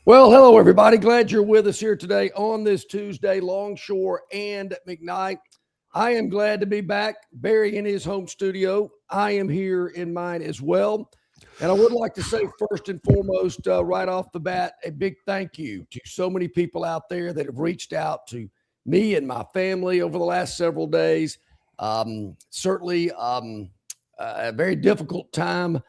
Well, hello, everybody. Glad you're with us here today on this Tuesday, Longshore and McKnight. I am glad to be back. Barry in his home studio. I am here in mine as well. And I would like to say first and foremost, right off the bat, a big thank you to so many people out there that have reached out to me and my family over the last several days. Certainly a very difficult time.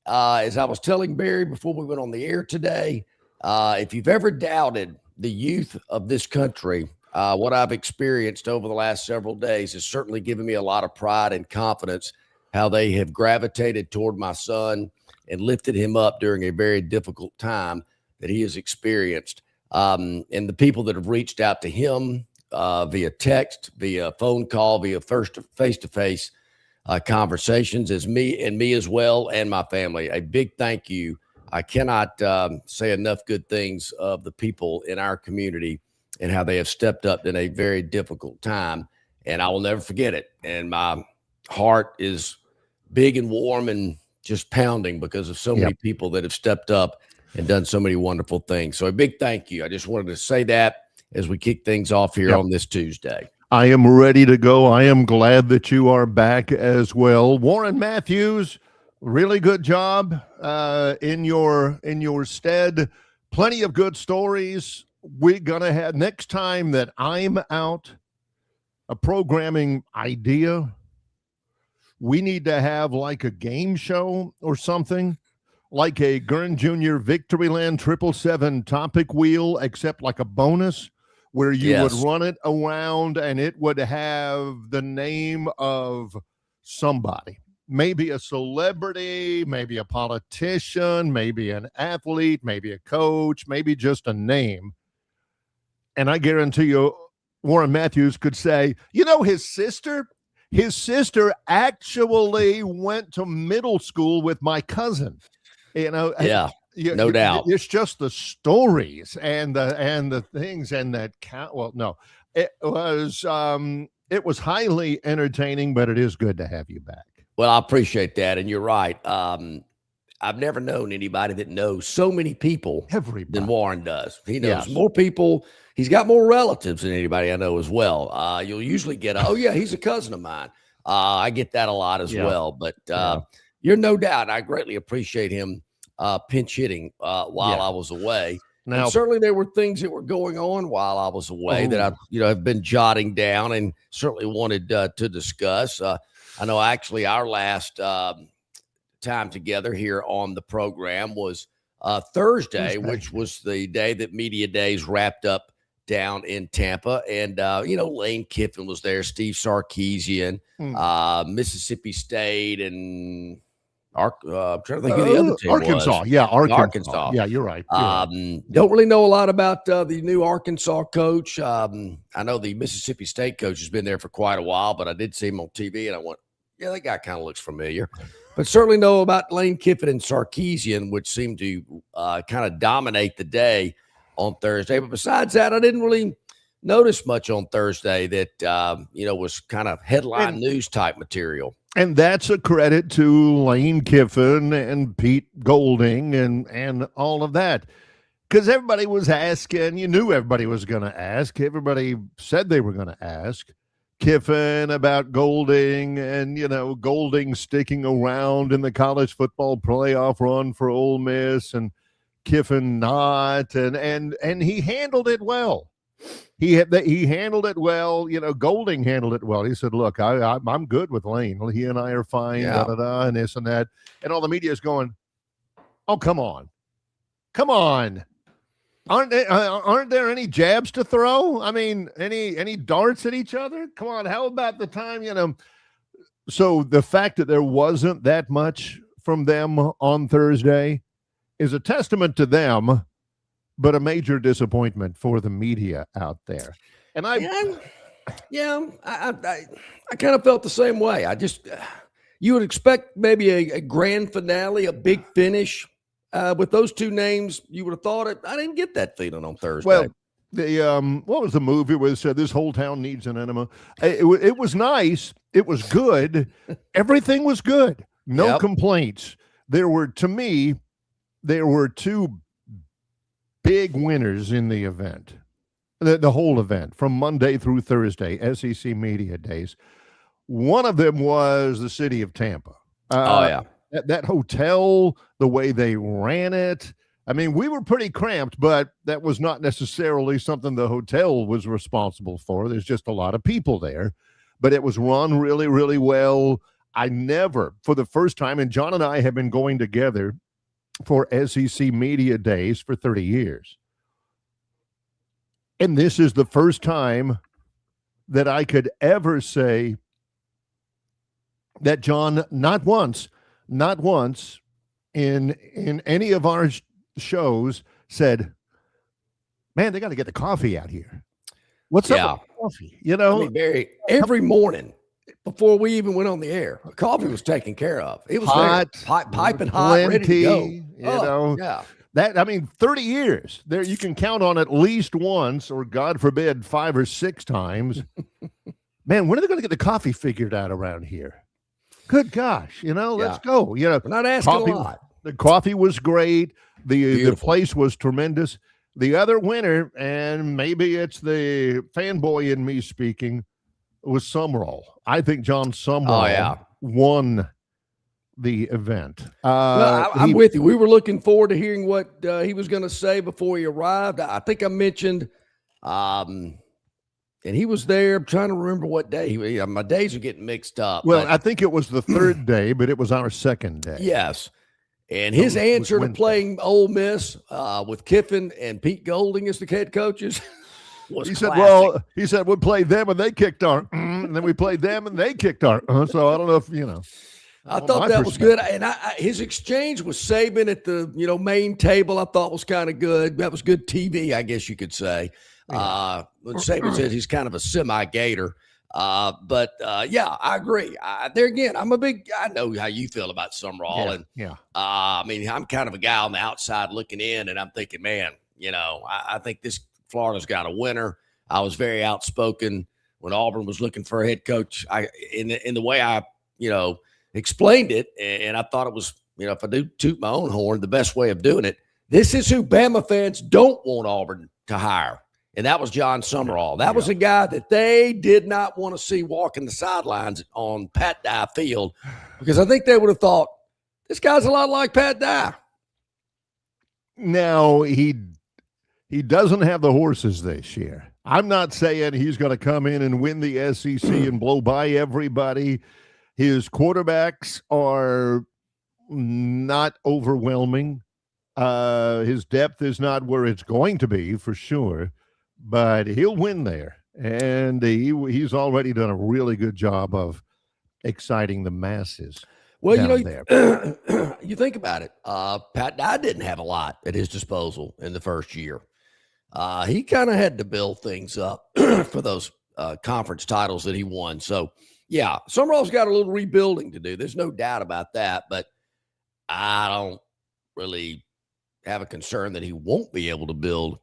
As I was telling Barry before we went on the air today, if you've ever doubted the youth of this country, what I've experienced over the last several days has certainly given me a lot of pride and confidence how they have gravitated toward my son and lifted him up during a very difficult time that he has experienced. And the people that have reached out to him via text, via phone call, via face-to-face conversations as me as well, and my family. A big thank you. I cannot say enough good things of the people in our community and how they have stepped up in a very difficult time. And I will never forget it. And my heart is big and warm and just pounding because of so many people that have stepped up and done so many wonderful things. So a big thank you. I just wanted to say that as we kick things off here on this Tuesday. I am ready to go. I am glad that you are back as well. Warren Matthews, really good job in your stead. Plenty of good stories. We're going to have, next time that I'm out, a programming idea. We need to have like a game show or something, like a Gurn Jr. Victoryland 777 topic wheel, except like a bonus where you would run it around and it would have the name of somebody. Maybe a celebrity, maybe a politician, maybe an athlete, maybe a coach, maybe just a name. And I guarantee you, Warren Matthews could say, you know, his sister actually went to middle school with my cousin. You know, no doubt. It's just the stories and the things and that count. Well, no, it was highly entertaining, but it is good to have you back. Well, I appreciate that. And you're right. I've never known anybody that knows so many people than Warren does. He knows more people. He's got more relatives than anybody I know as well. You'll usually get, he's a cousin of mine. I get that a lot as well. But you're no doubt. I greatly appreciate him pinch hitting while I was away. Now, and certainly there were things that were going on while I was away that I, have been jotting down and certainly wanted to discuss. I know actually our last time together here on the program was Thursday, which was the day that Media Days wrapped up down in Tampa. And, Lane Kiffin was there, Steve Sarkisian, Mississippi State, and I'm trying to think who the other team Arkansas. was. Yeah, Arkansas. Yeah, you're right. Don't really know a lot about the new Arkansas coach. I know the Mississippi State coach has been there for quite a while, but I did see him on TV, and I went, yeah, that guy kind of looks familiar. But certainly know about Lane Kiffin and Sarkisian, which seemed to kind of dominate the day on Thursday. But besides that, I didn't really notice much on Thursday that, was kind of headline news type material. And that's a credit to Lane Kiffin and Pete Golding and all of that. Because everybody was asking, you knew everybody was going to ask. Everybody said they were going to ask Kiffin about Golding and, Golding sticking around in the college football playoff run for Ole Miss and Kiffin not. And he handled it well. He handled it well. Golding handled it well. He said, look, I'm good with Lane. He and I are fine, and this and that. And all the media is going, oh, come on. Aren't there any jabs to throw? I mean, any darts at each other? Come on. How about the time, So the fact that there wasn't that much from them on Thursday is a testament to them, but a major disappointment for the media out there. And I kind of felt the same way. I just, you would expect maybe a grand finale, a big finish. With those two names, you would have thought it. I didn't get that feeling on Thursday. Well, what was the movie where it said this whole town needs an enema? It was nice. It was good. Everything was good. No complaints. There were two big winners in the event, the whole event from Monday through Thursday, SEC Media Days. One of them was the city of Tampa. Oh, yeah. That hotel, the way they ran it. I mean, we were pretty cramped, but that was not necessarily something the hotel was responsible for. There's just a lot of people there, but it was run really, really well. I never, for the first time, and John and I have been going together for SEC Media Days for 30 years. And this is the first time that I could ever say that John, not once in any of our shows said, man, they got to get the coffee out here. What's up with coffee? You know, I mean, Barry, every morning before we even went on the air, coffee was taken care of. It was hot, piping hot, ready to go. You know, that, I mean, 30 years there, you can count on at least once, or God forbid, 5 or 6 times. Man, when are they going to get the coffee figured out around here? Good gosh, you know, let's go. You know, we're not asking coffee, a lot. The coffee was great. The place was tremendous. The other winner, and maybe it's the fanboy in me speaking, was Sumrall. I think John Sumrall won the event. I'm with you. We were looking forward to hearing what he was going to say before he arrived. I think I mentioned, and he was there. I'm trying to remember what day. My days are getting mixed up. Well, I think it was the third day, but it was our second day. Yes. And his answer to playing Ole Miss with Kiffin and Pete Golding as the head coaches was classic. He said, we played them and they kicked our, and then we played them and they kicked our. So I don't know if, you know. I thought that was good. And his exchange with Saban at the, main table, I thought was kind of good. That was good TV, I guess you could say. When Saban said he's kind of a semi-gator. But I agree. There again, I know how you feel about Sumrall. I mean, I'm kind of a guy on the outside looking in, and I'm thinking, man, I think this Florida's got a winner. I was very outspoken when Auburn was looking for a head coach. In the way I, explained it, and I thought it was, if I do toot my own horn, the best way of doing it. This is who Bama fans don't want Auburn to hire. And that was John Sumrall. That was a guy that they did not want to see walking the sidelines on Pat Dye Field, because I think they would have thought, this guy's a lot like Pat Dye. Now, he doesn't have the horses this year. I'm not saying he's going to come in and win the SEC and blow by everybody. His quarterbacks are not overwhelming. His depth is not where it's going to be, for sure. But he'll win there, and he's already done a really good job of exciting the masses. Well, you think about it. Pat Dye didn't have a lot at his disposal in the first year. He kind of had to build things up for those conference titles that he won. So, yeah, Sumrall's got a little rebuilding to do. There's no doubt about that, but I don't really have a concern that he won't be able to build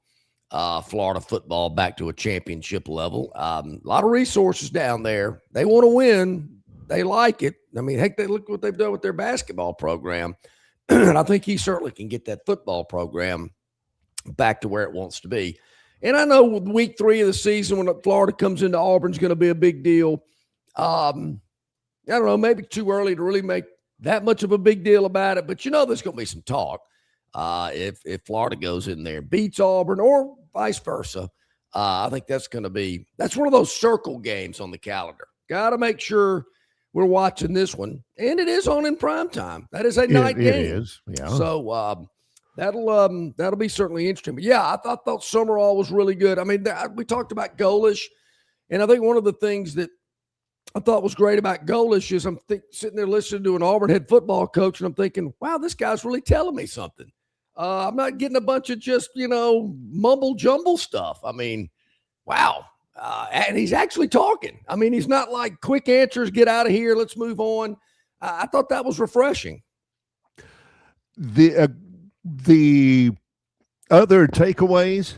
Florida football back to a championship level. A lot of resources down there. They want to win. They like it. I mean, heck, they look what they've done with their basketball program. And I think he certainly can get that football program back to where it wants to be. And I know week 3 of the season, when Florida comes into Auburn, is going to be a big deal. I don't know, maybe too early to really make that much of a big deal about it. But there's going to be some talk. If Florida goes in there and beats Auburn, or vice versa, I think that's one of those circle games on the calendar. Got to make sure we're watching this one, and it is on in prime time. That is a night game. It is, yeah. So that'll be certainly interesting. But yeah, I thought Sumrall was really good. I mean, we talked about Golish, and I think one of the things that I thought was great about Golish is I'm sitting there listening to an Auburn head football coach, and I'm thinking, wow, this guy's really telling me something. I'm not getting a bunch of just, mumble jumble stuff. I mean, wow. And he's actually talking. I mean, he's not like quick answers, get out of here, let's move on. I thought that was refreshing. The other takeaways,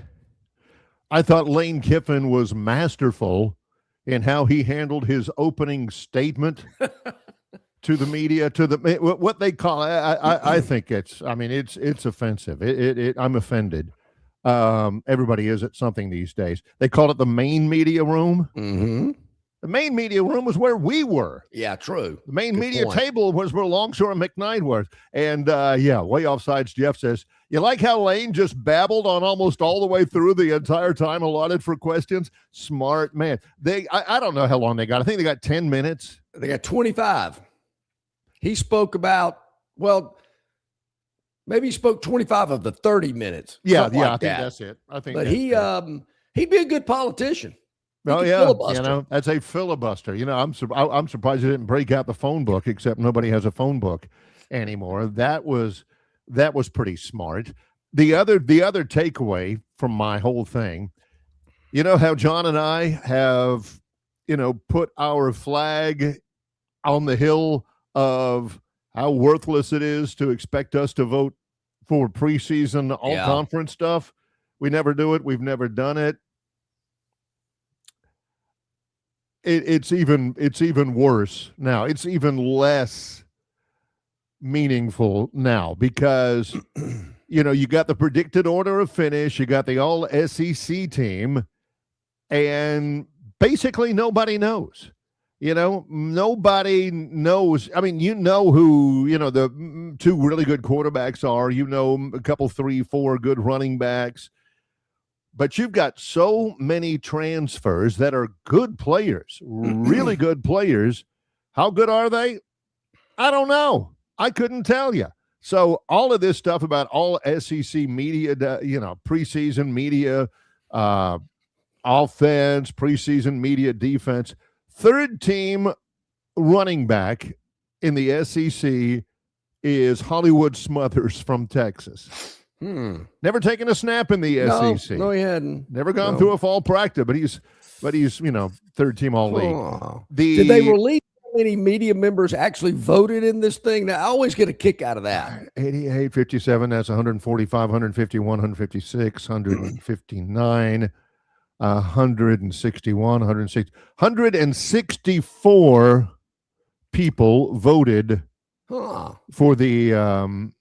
I thought Lane Kiffin was masterful in how he handled his opening statement to the media, to what they call, I think it's offensive. I'm offended. Everybody is at something these days. They call it the main media room. Mm-hmm. The main media room was where we were. Yeah, true. The main Good media point. table was where Longshore McKnight was. And way offsides, Jeff says, you like how Lane just babbled on almost all the way through the entire time allotted for questions? Smart man. I don't know how long they got. I think they got 10 minutes. They got 25. He spoke about, maybe he spoke 25 of the 30 minutes. Yeah, I think that's it. I think but that's he'd be a good politician. Oh yeah, that's a filibuster. I'm surprised he didn't break out the phone book, except nobody has a phone book anymore. That was pretty smart. The other takeaway from my whole thing, how John and I have, put our flag on the hill of how worthless it is to expect us to vote for preseason all-conference stuff. We never do it. We've never done it. It's even worse now. It's even less meaningful now because you got the predicted order of finish, you got the all SEC team, and basically nobody knows. Nobody knows. I mean, who the two really good quarterbacks are. A couple, 3, 4 good running backs. But you've got so many transfers that are good players, really good players. How good are they? I don't know. I couldn't tell you. So all of this stuff about all SEC media, preseason media, offense, preseason media, defense, third team running back in the SEC is Hollywood Smothers from Texas. Never taken a snap in the SEC. No, he hadn't. Never gone through a fall practice, but he's third team all league. Oh. Did they release how many media members actually voted in this thing? Now, I always get a kick out of that. 88, 57, that's 145, 151, 156, 159, 161, 160, 164 people voted for the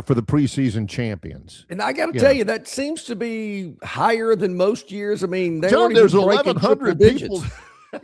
for the preseason champions. And I got to tell you, that seems to be higher than most years. I mean, there's 1,100 people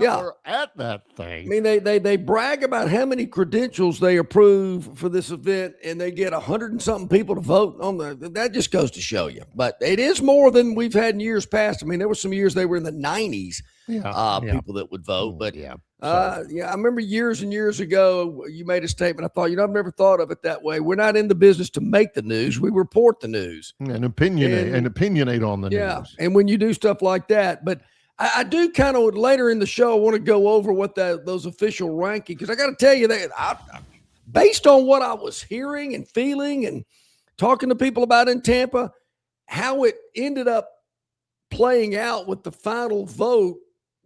are at that thing. I mean, they brag about how many credentials they approve for this event, and they get 100 and something people to vote on that just goes to show you. But it is more than we've had in years past. I mean, there were some years they were in the 90s, people that would vote. But I remember years and years ago, you made a statement. I thought, I've never thought of it that way. We're not in the business to make the news. We report the news. And opinionate on the news. Yeah, and when you do stuff like that. But I do kind of, later in the show, I want to go over what those official rankings, because I got to tell you that based on what I was hearing and feeling and talking to people about in Tampa, how it ended up playing out with the final vote,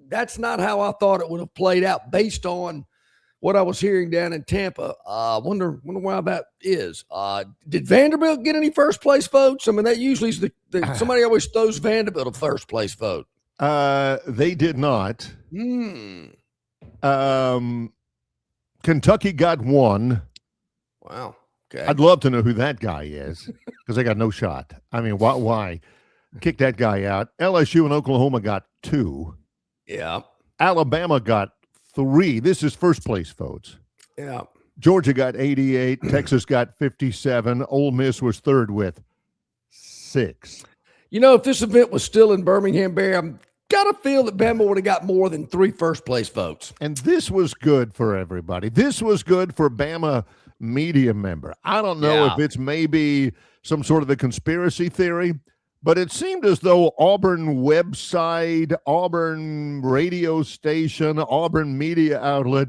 that's not how I thought it would have played out based on what I was hearing down in Tampa. Wonder why that is. Did Vanderbilt get any first place votes? I mean, that usually is somebody always throws Vanderbilt a first place vote. They did not. Kentucky got 1. Wow. Okay. I'd love to know who that guy is because they got no shot. I mean, why? Kick that guy out. LSU and Oklahoma got 2. Yeah. Alabama got 3. This is first place votes. Yeah. Georgia got 88. Texas got 57. Ole Miss was third with 6. If this event was still in Birmingham, Barry, I'm got to feel that Bama would have got more than 3 first place votes. And this was good for everybody. This was good for Bama media member. I don't know if it's maybe some sort of a conspiracy theory, but it seemed as though Auburn website, Auburn radio station, Auburn media outlet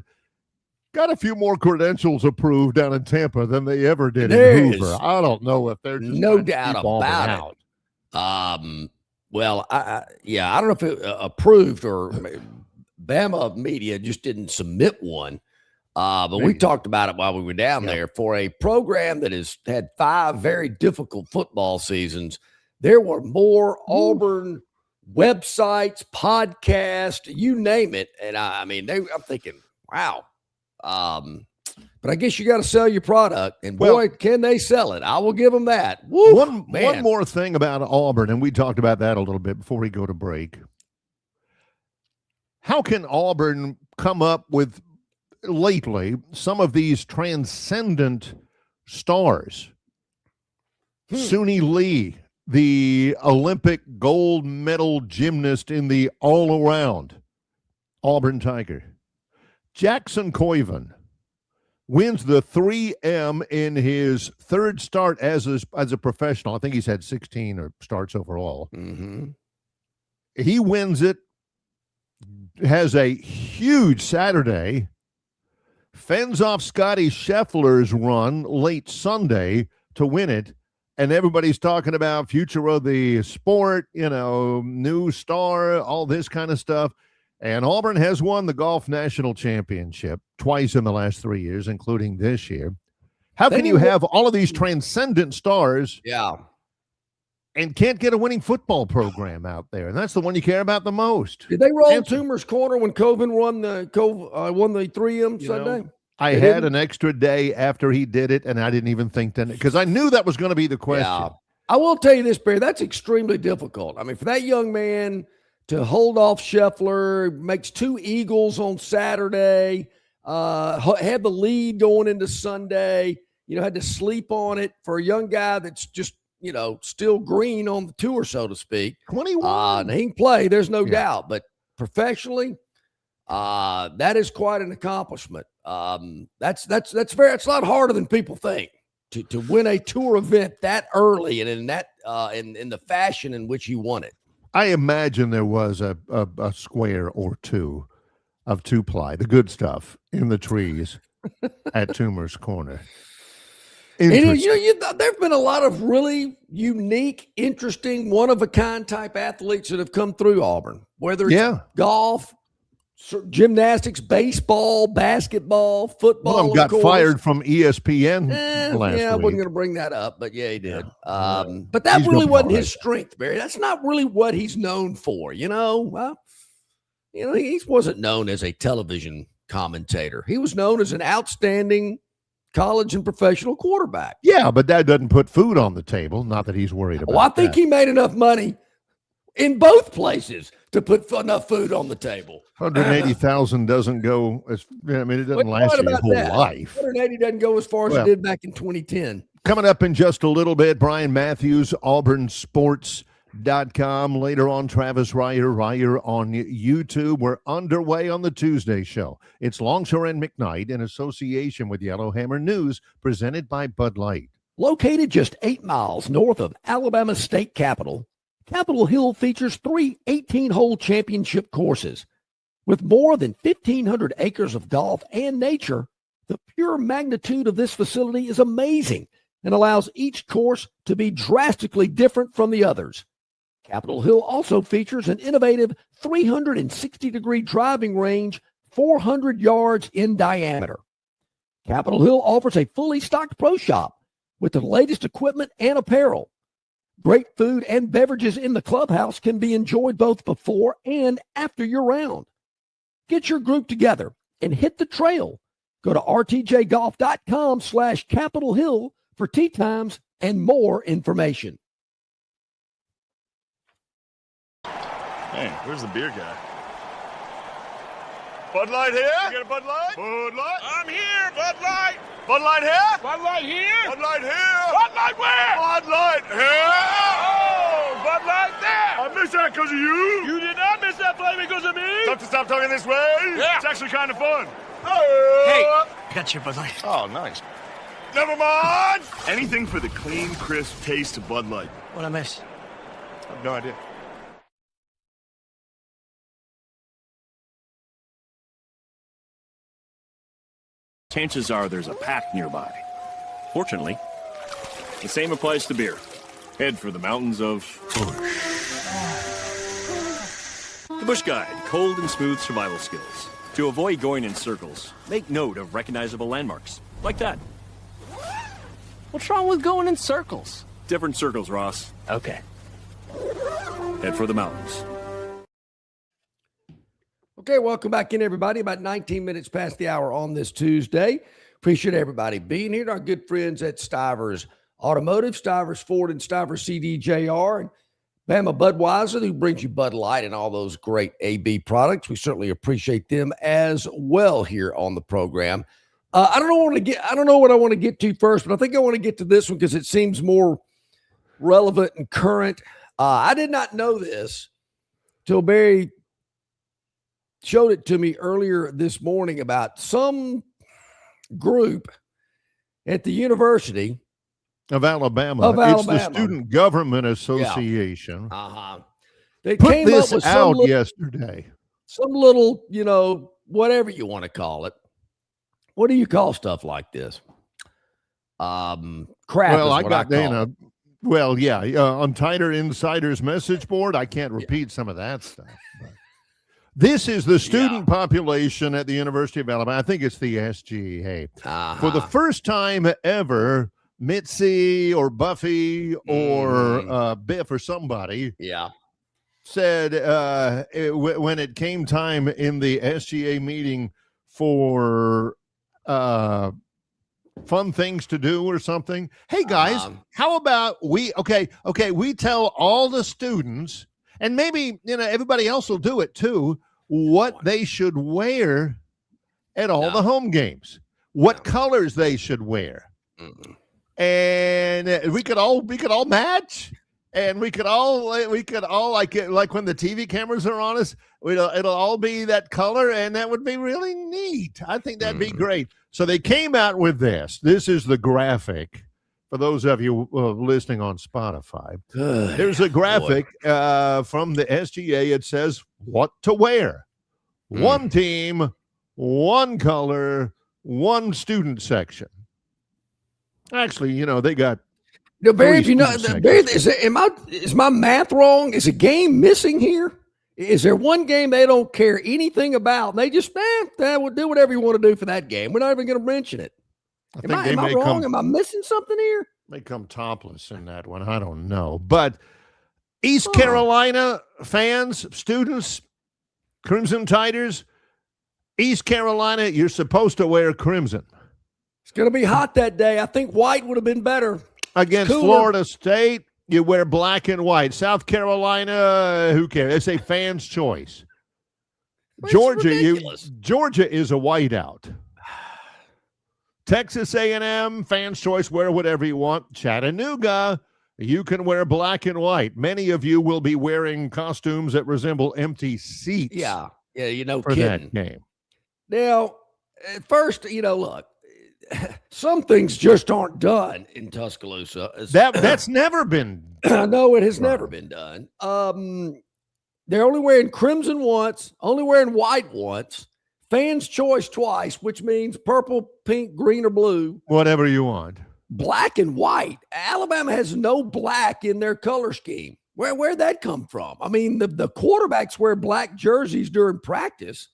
got a few more credentials approved down in Tampa than they ever did in Hoover. I don't know if they're just no doubt about it. Well, I don't know if it approved or Bama media just didn't submit one. But we talked about it while we were down there. For a program that has had 5 very difficult football seasons, there were more Auburn websites, podcasts, you name it. And I'm thinking, wow. But I guess you got to sell your product, and boy, can they sell it. I will give them that. Woo, one more thing about Auburn, and we talked about that a little bit before we go to break. How can Auburn come up with, lately, some of these transcendent stars? Suni Lee, the Olympic gold medal gymnast in the all-around Auburn Tiger. Jackson Coiven wins the 3M in his third start as a professional. I think he's had 16 or starts overall. Mm-hmm. He wins it, has a huge Saturday, fends off Scotty Scheffler's run late Sunday to win it, and everybody's talking about future of the sport, new star, all this kind of stuff. And Auburn has won the Golf National Championship twice in the last 3 years, including this year. How can you have all of these transcendent stars and can't get a winning football program out there? And that's the one you care about the most. Did they roll Toomer's corner when Coven won the 3M Sunday? I had an extra day after he did it, and I didn't even think then, because I knew that was going to be the question. Yeah. I will tell you this, Barry, that's extremely difficult. I mean, for that young man to hold off Scheffler, makes 2 eagles on Saturday, had the lead going into Sunday, had to sleep on it for a young guy that's just, still green on the tour, so to speak. 21. He can play, there's no doubt. But professionally, that is quite an accomplishment. That's a lot harder than people think to win a tour event that early and in that in the fashion in which you won it. I imagine there was a square or two of 2-ply, the good stuff, in the trees at Toomer's corner. And, there've been a lot of really unique, interesting, one-of-a-kind type athletes that have come through Auburn, whether it's golf, gymnastics, baseball, basketball, football. One of them got fired from ESPN last week. I wasn't going to bring that up, but yeah, he did. But that really wasn't his strength, Barry. That's not really what he's known for, he wasn't known as a television commentator. He was known as an outstanding college and professional quarterback. Yeah, but that doesn't put food on the table. Not that he's worried about I think he made enough money in both places to put enough food on the table. 180,000 doesn't go it doesn't last your whole life. 180 doesn't go as far as it did back in 2010. Coming up in just a little bit, Brian Matthews, auburnsports.com. Later on, Travis Ryer on YouTube. We're underway on the Tuesday show. It's Longshore and McKnight in association with Yellowhammer News, presented by Bud Light. Located just 8 miles north of Alabama's state capital, Capitol Hill features 3 18-hole championship courses. With more than 1,500 acres of golf and nature, the pure magnitude of this facility is amazing and allows each course to be drastically different from the others. Capitol Hill also features an innovative 360-degree driving range 400 yards in diameter. Capitol Hill offers a fully stocked pro shop with the latest equipment and apparel. Great food and beverages in the clubhouse can be enjoyed both before and after your round. Get your group together and hit the trail. Go to rtjgolf.com/Capitol Hill for tee times and more information. Hey, where's the beer guy? Bud Light here? You get a Bud Light? Bud Light? I'm here, Bud Light! Bud Light here? Bud Light here? Bud Light here? Bud Light where? Bud Light here! Oh, Bud Light there! I missed that because of you! You did not miss that play because of me! Don't you stop talking this way? Yeah! It's actually kind of fun! Hey! I got your Bud Light. Oh, nice. Never mind! Anything for the clean, crisp taste of Bud Light. What'd I miss? I have no idea. Chances are there's a pack nearby. Fortunately, the same applies to beer. Head for the mountains of Bush. The Bush Guide, cold and smooth survival skills. To avoid going in circles, make note of recognizable landmarks, like that. What's wrong with going in circles? Different circles, Ross. Okay. Head for the mountains. Okay, welcome back in, everybody. About 19 minutes past the hour on this Tuesday. Appreciate everybody being here. Our good friends at Stivers Automotive, Stivers Ford and Stivers CDJR, and Bama Budweiser, who brings you Bud Light and all those great AB products. We certainly appreciate them as well here on the program. I don't know what I want to get to first, but I think I want to get to this one because it seems more relevant and current. I did not know this till Barry showed it to me earlier this morning about some group at the University of Alabama. It's the Student Government Association. Yeah. They put came this up with out yesterday. Some little, whatever you want to call it. What do you call stuff like this? Crap. Well, I got Dana. Well, yeah, on Tighter Insider's message board, I can't repeat some of that stuff. But this is the student population at the University of Alabama. I think it's the SGA. For the first time ever, Mitzi or Buffy or Biff or somebody said when it came time in the SGA meeting for fun things to do or something. Hey guys, how about we tell all the students, and maybe everybody else will do it too, what they should wear at all the home games, what colors they should wear. And we could all match, and we could all like when the TV cameras are on us, it'll all be that color, and that would be really neat. I think that'd be great. So they came out with this. This is the graphic for those of you listening on Spotify. There's a graphic from the SGA. It says what to wear. One team, one color, one student section. Actually, they got. Barry, Barry, is my math wrong? Is a game missing here? Is there one game they don't care anything about? They just, we'll do whatever you want to do for that game. We're not even going to mention it. Am I wrong? Am I missing something here? They come topless in that one. I don't know. But East Carolina fans, students, Crimson Tiders, East Carolina, you're supposed to wear crimson. It's going to be hot that day. I think white would have been better. Against Florida State, you wear black and white. South Carolina, who cares? They say fans' choice. Georgia is a whiteout. Texas A&M, fans' choice, wear whatever you want. Chattanooga, you can wear black and white. Many of you will be wearing costumes that resemble empty seats. Yeah, for that game. Now, at first, look, some things just aren't done in Tuscaloosa. That's never been done. No, it has never been done. They're only wearing crimson once, only wearing white once, fans' choice twice, which means purple, pink, green, or blue. Whatever you want. Black and white. Alabama has no black in their color scheme. Where'd that come from? I mean, the quarterbacks wear black jerseys during practice,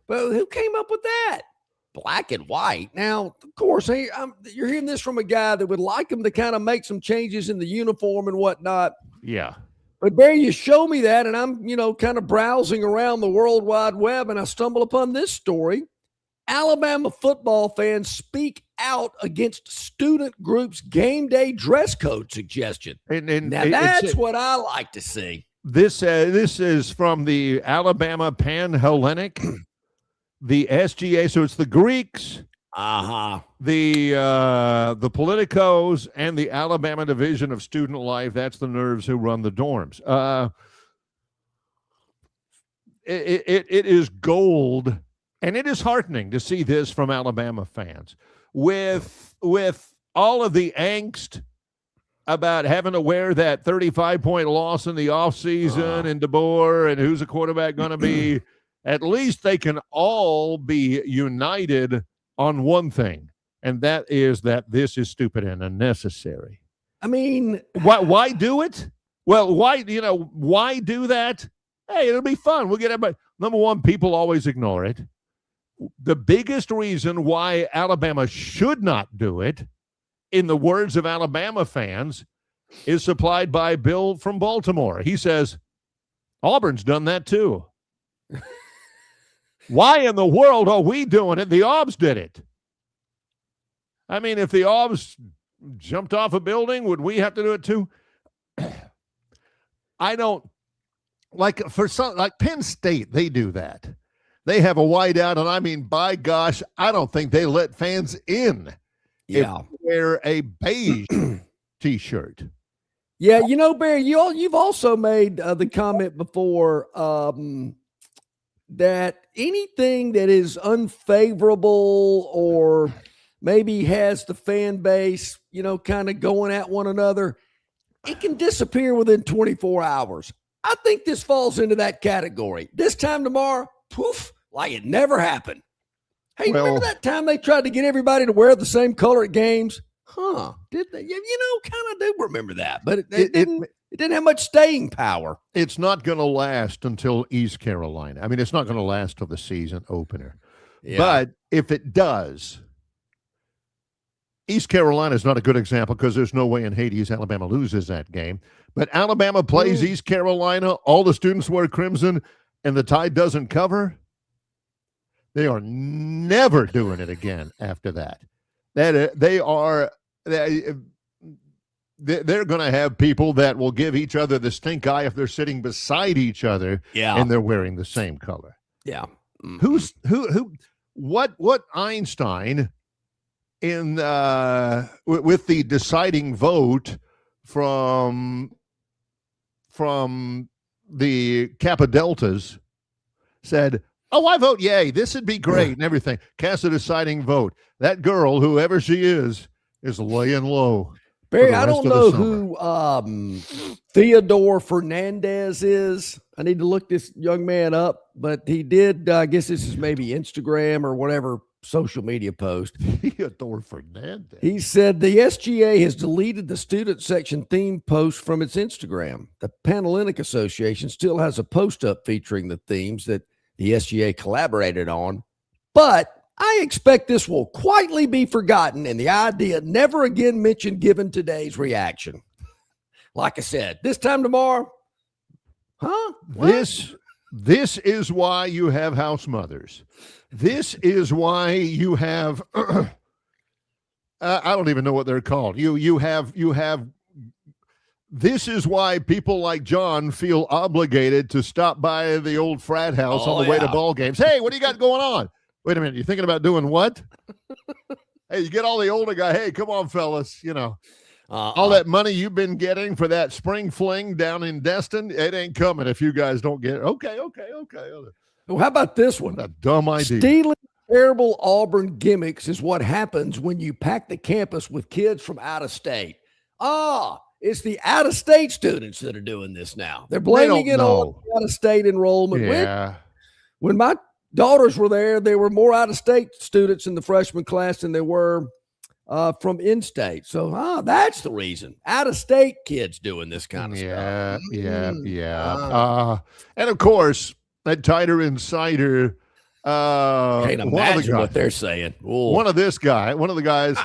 but who came up with that? Black and white. Now, of course, you're hearing this from a guy that would like them to kind of make some changes in the uniform and whatnot. Yeah. But Barry, you show me that, and I'm, kind of browsing around the World Wide Web, and I stumble upon this story. Alabama football fans speak out against student group's game day dress code suggestion. Now, that's what I like to see. This is from the Alabama Pan-Hellenic. The SGA, so it's the Greeks, the Politicos, and the Alabama Division of Student Life. That's the nerds who run the dorms. It is gold, and it is heartening to see this from Alabama fans. With all of the angst about having to wear that 35-point loss in the offseason and DeBoer and who's the quarterback going to be, at least they can all be united on one thing, and that is that this is stupid and unnecessary. I mean, why do it? Well, why do that? Hey, it'll be fun. We'll get everybody. Number one, people always ignore it. The biggest reason why Alabama should not do it, in the words of Alabama fans, is supplied by Bill from Baltimore. He says, Auburn's done that too. Why in the world are we doing it? The Aubs did it. I mean, if the Avs jumped off a building, would we have to do it too? I don't like Penn State, they do that. They have a whiteout, and I mean, by gosh, I don't think they let fans in. Yeah. If they wear a beige T-shirt. Yeah, Barry, you've also made the comment before that anything that is unfavorable or maybe has the fan base, kind of going at one another, it can disappear within 24 hours. I think this falls into that category. This time tomorrow, poof, like it never happened. Hey, remember that time they tried to get everybody to wear the same color at games? Huh? Did they? Kind of do remember that, but it didn't have much staying power. It's not going to last until East Carolina. I mean, it's not going to last till the season opener. Yeah. But if it does, East Carolina is not a good example because there's no way in Hades Alabama loses that game. But Alabama plays East Carolina, all the students wear crimson, and the Tide doesn't cover. They are never doing it again after that. They're going to have people that will give each other the stink eye if they're sitting beside each other and they're wearing the same color. Yeah. Mm-hmm. What Einstein in with the deciding vote from the Kappa Deltas said, "Oh, I vote yay. This would be great," and everything. Cast a deciding vote. That girl, whoever she is laying low. Barry, I don't know who Theodore Fernandez is. I need to look this young man up, but he did, I guess this is maybe Instagram or whatever social media post. Theodore Fernandez. He said the SGA has deleted the student section theme post from its Instagram. The Panhellenic Association still has a post up featuring the themes that the SGA collaborated on, but I expect this will quietly be forgotten and the idea never again mentioned given today's reaction. Like I said, this time tomorrow, This is why you have house mothers. This is why you have I don't even know what they're called. You have this is why people like John feel obligated to stop by the old frat house on the way to ball games. Hey, what do you got going on? Wait a minute, you thinking about doing what? Hey, you get all the older guy. Hey, come on, fellas. All that money you've been getting for that spring fling down in Destin, it ain't coming if you guys don't get it. Okay. Well, how about this one? What a dumb idea. Stealing terrible Auburn gimmicks is what happens when you pack the campus with kids from out of state. It's the out-of-state students that are doing this now. They're blaming it on out-of-state enrollment. Yeah. When my daughters were there were more out-of-state students in the freshman class than there were from in-state. So, that's the reason. Out-of-state kids doing this kind of stuff. Yeah. And, of course, that Tighter Insider. Can't imagine what they're saying. Ooh. One of the guys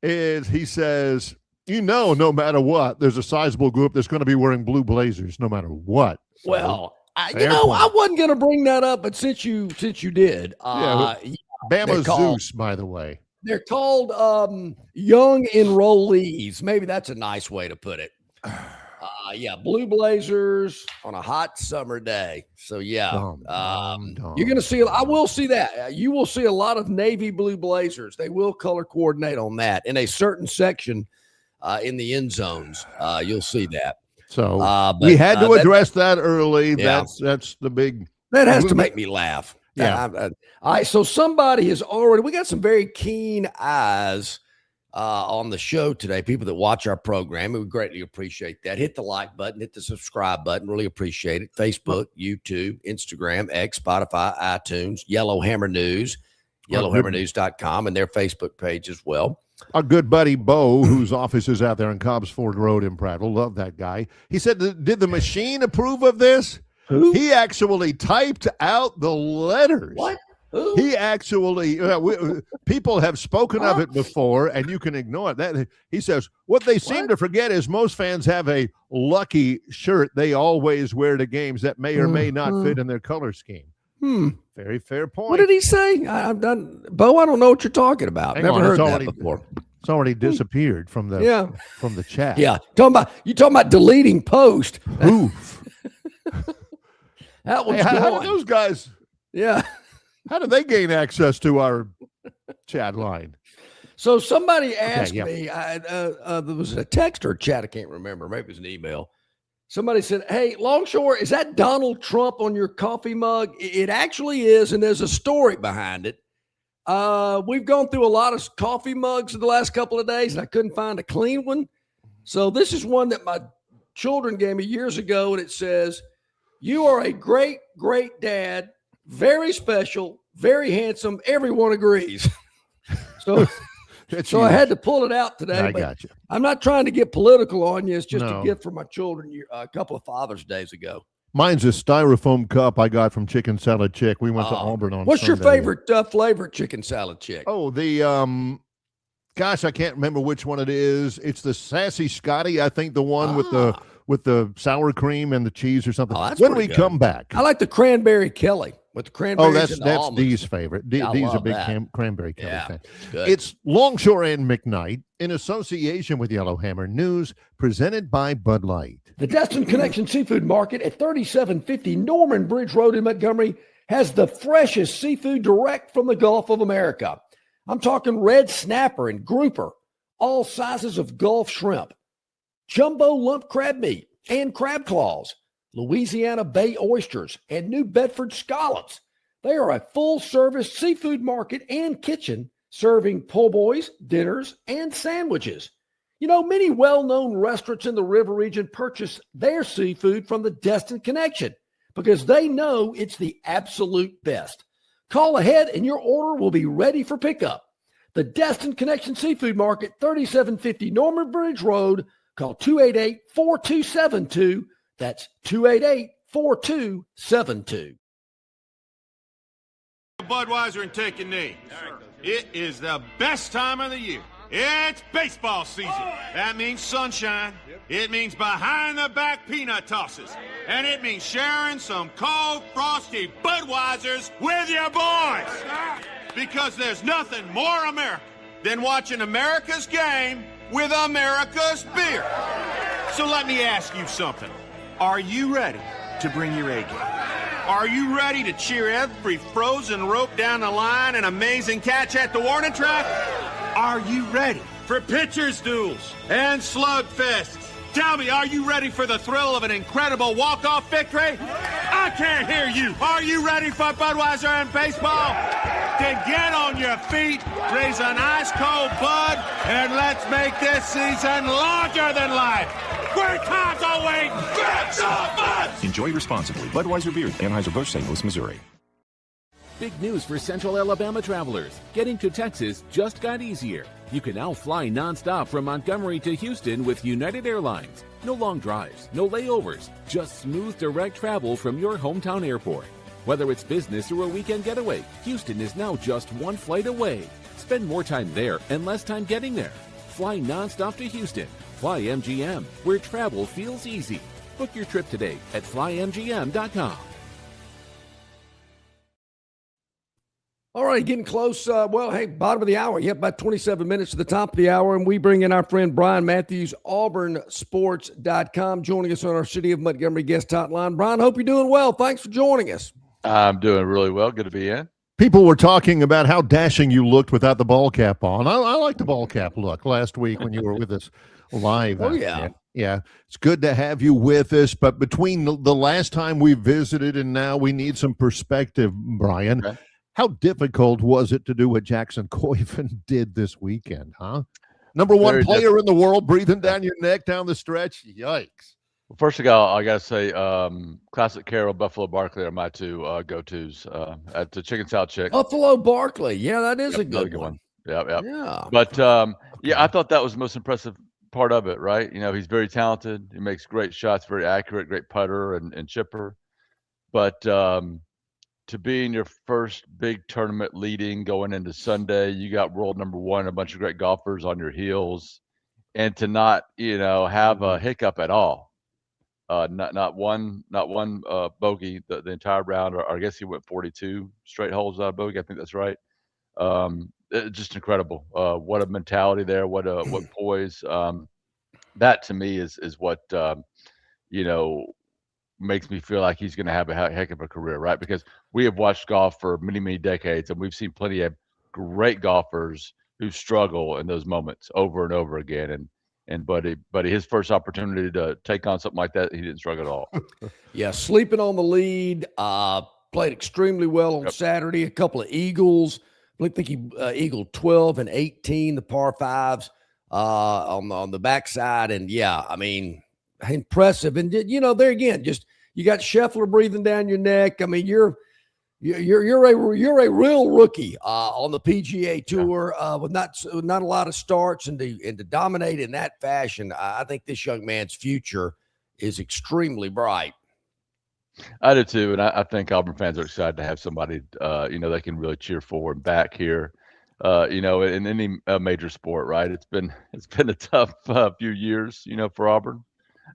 he says, no matter what, there's a sizable group that's going to be wearing blue blazers no matter what. So, well, I wasn't going to bring that up, but since you did, Bama Zeus, by the way. They're called young enrollees. Maybe that's a nice way to put it. Blue blazers on a hot summer day. So you're going to see. I will see that. You will see a lot of navy blue blazers. They will color coordinate on that in a certain section in the end zones. You'll see that. So we had to address that early. Yeah. That's the big. That has to make me laugh. Yeah. All right. So somebody has already. We got some very keen eyes on the show today. People that watch our program, we greatly appreciate that. Hit the like button. Hit the subscribe button. Really appreciate it. Facebook, YouTube, Instagram, X, Spotify, iTunes, Yellowhammer News, yellowhammernews.com, and their Facebook page as well. Our good buddy Bo, whose office is out there on Cobbs Ford Road in Prattle, love that guy. He said, did the machine approve of this? Who? He actually typed out the letters. What? Who? He actually, people have spoken of it before, and you can ignore it. That he says, what they seem to forget is most fans have a lucky shirt they always wear to games that may or may not fit in their color scheme. Very fair point. What did he say? I'm done. Bo, I don't know what you're talking about. Hang Never on, heard it's that already- before. It's already disappeared from the from the chat. Yeah. You talking about deleting post. Oof. That one's How gone. did those guys? Yeah. How did they gain access to our chat line? So somebody asked yeah. me, there was a text or a chat, I can't remember. Maybe it was an email. Somebody said, hey, Longshore, is that Donald Trump on your coffee mug? It actually is, and there's a story behind it. We've gone through a lot of coffee mugs in the last couple of days, and I couldn't find a clean one. So this is one that my children gave me years ago, and it says, you are a great, great dad, very special, very handsome. Everyone agrees. So I had to pull it out today. I got you. I'm not trying to get political on you. It's just No. a gift for my children a couple of Father's Days ago. Mine's a styrofoam cup I got from Chicken Salad Chick. We went to Auburn on What's Sunday. your favorite flavor chicken salad chick? Oh, the gosh, I can't remember which one it is. It's the Sassy Scotty, I think, the one with the sour cream and the cheese or something. Oh, that's when pretty we good. come back. I like the cranberry Kelly with the cranberries. Oh, that's and the almonds. Dee's favorite. Dee's a love big that. cranberry Kelly Yeah, fan. good. It's Longshore and McKnight in association with Yellowhammer News, presented by Bud Light. The Destin Connection Seafood Market at 3750 Norman Bridge Road in Montgomery has the freshest seafood direct from the Gulf of America. I'm talking red snapper and grouper, all sizes of Gulf shrimp, jumbo lump crab meat and crab claws, Louisiana Bay oysters, and New Bedford scallops. They are a full-service seafood market and kitchen serving po' boys, dinners, and sandwiches. You know, many well-known restaurants in the river region purchase their seafood from the Destin Connection because they know it's the absolute best. Call ahead and your order will be ready for pickup. The Destin Connection Seafood Market, 3750 Norman Bridge Road. Call 288-4272. That's 288-4272. Budweiser and take a knee. It is the best time of the year. It's baseball season. That means sunshine. It means behind-the-back peanut tosses. And it means sharing some cold, frosty Budweisers with your boys. Because there's nothing more American than watching America's game with America's beer. So let me ask you something. Are you ready to bring your A game? Are you ready to cheer every frozen rope down the line and amazing catch at the warning track? Are you ready for pitchers' duels and slugfests? Tell me, are you ready for the thrill of an incredible walk-off victory? I can't hear you. Are you ready for Budweiser and baseball? Then get on your feet, raise an ice-cold Bud, and let's make this season larger than life. Great times are waiting. Get some Bud! Enjoy responsibly. Budweiser Beer, Anheuser-Busch, St. Louis, Missouri. Big news for Central Alabama travelers. Getting to Texas just got easier. You can now fly nonstop from Montgomery to Houston with United Airlines. No long drives, no layovers, just smooth direct travel from your hometown airport. Whether it's business or a weekend getaway, Houston is now just one flight away. Spend more time there and less time getting there. Fly nonstop to Houston. Fly MGM, where travel feels easy. Book your trip today at flymgm.com. All right, getting close. Bottom of the hour. Yep, about 27 minutes to the top of the hour, and we bring in our friend Brian Matthews, auburnsports.com, joining us on our City of Montgomery guest hotline. Brian, hope you're doing well. Thanks for joining us. I'm doing really well. Good to be in. People were talking about how dashing you looked without the ball cap on. I like the ball cap look last week when you were with us live. Oh, yeah. Yeah, it's good to have you with us. But between the last time we visited and now, we need some perspective, Brian. Okay. How difficult was it to do what Jackson Coyven did this weekend, huh? Number one Very player in the world, breathing down your neck down the stretch. Yikes. Well, first of all, I got to say, Classic Carol, Buffalo Barkley are my two go-tos at the Chicken Salad Chick. Buffalo Barkley. Yeah, that is a Another good one. Yeah. Yeah. But, I thought that was the most impressive part of it, right? You know, he's very talented. He makes great shots, very accurate, great putter and chipper. But to be in your first big tournament leading going into Sunday, you got world number one, a bunch of great golfers on your heels, and to not, have a hiccup at all. Not one bogey the entire round, or I guess he went 42 straight holes without a bogey. I think that's right. Just incredible. What a mentality there. What poise. That to me is what you know makes me feel like he's going to have a heck of a career, right? Because we have watched golf for many decades, and we've seen plenty of great golfers who struggle in those moments over and over again. And buddy, his first opportunity to take on something like that, he didn't struggle at all. Yeah, sleeping on the lead, played extremely well on Saturday. A couple of eagles. I think he eagled 12 and 18, the par fives on the backside. And yeah, I mean, impressive. And there again, just you got Scheffler breathing down your neck. I mean, you're a real rookie on the PGA Tour with not a lot of starts, and to dominate in that fashion. I think this young man's future is extremely bright. I do too, and I think Auburn fans are excited to have somebody they can really cheer for and back here. In any major sport, right? It's been a tough few years, for Auburn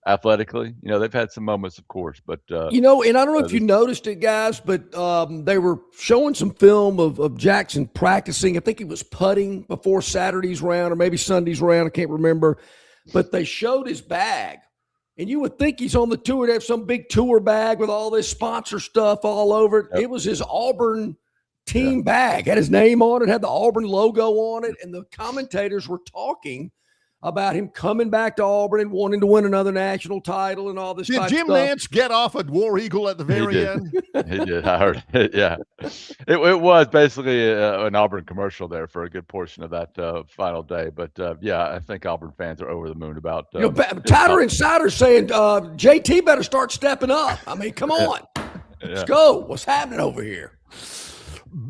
athletically. They've had some moments, of course, but and I don't know if you noticed it, guys, but they were showing some film of Jackson practicing. I think he was putting before Saturday's round or maybe Sunday's round. I can't remember, but they showed his bag. And you would think he's on the tour to have some big tour bag with all this sponsor stuff all over it. Yep. It was his Auburn team bag, had his name on it, had the Auburn logo on it. And the commentators were talking about him coming back to Auburn and wanting to win another national title and all this Did type Jim stuff. Nance get off a War Eagle at the very end? He did. I heard it. Yeah. It was basically an Auburn commercial there for a good portion of that final day. But, I think Auburn fans are over the moon about Tighter Insider saying JT better start stepping up. I mean, come on. Let's go. What's happening over here?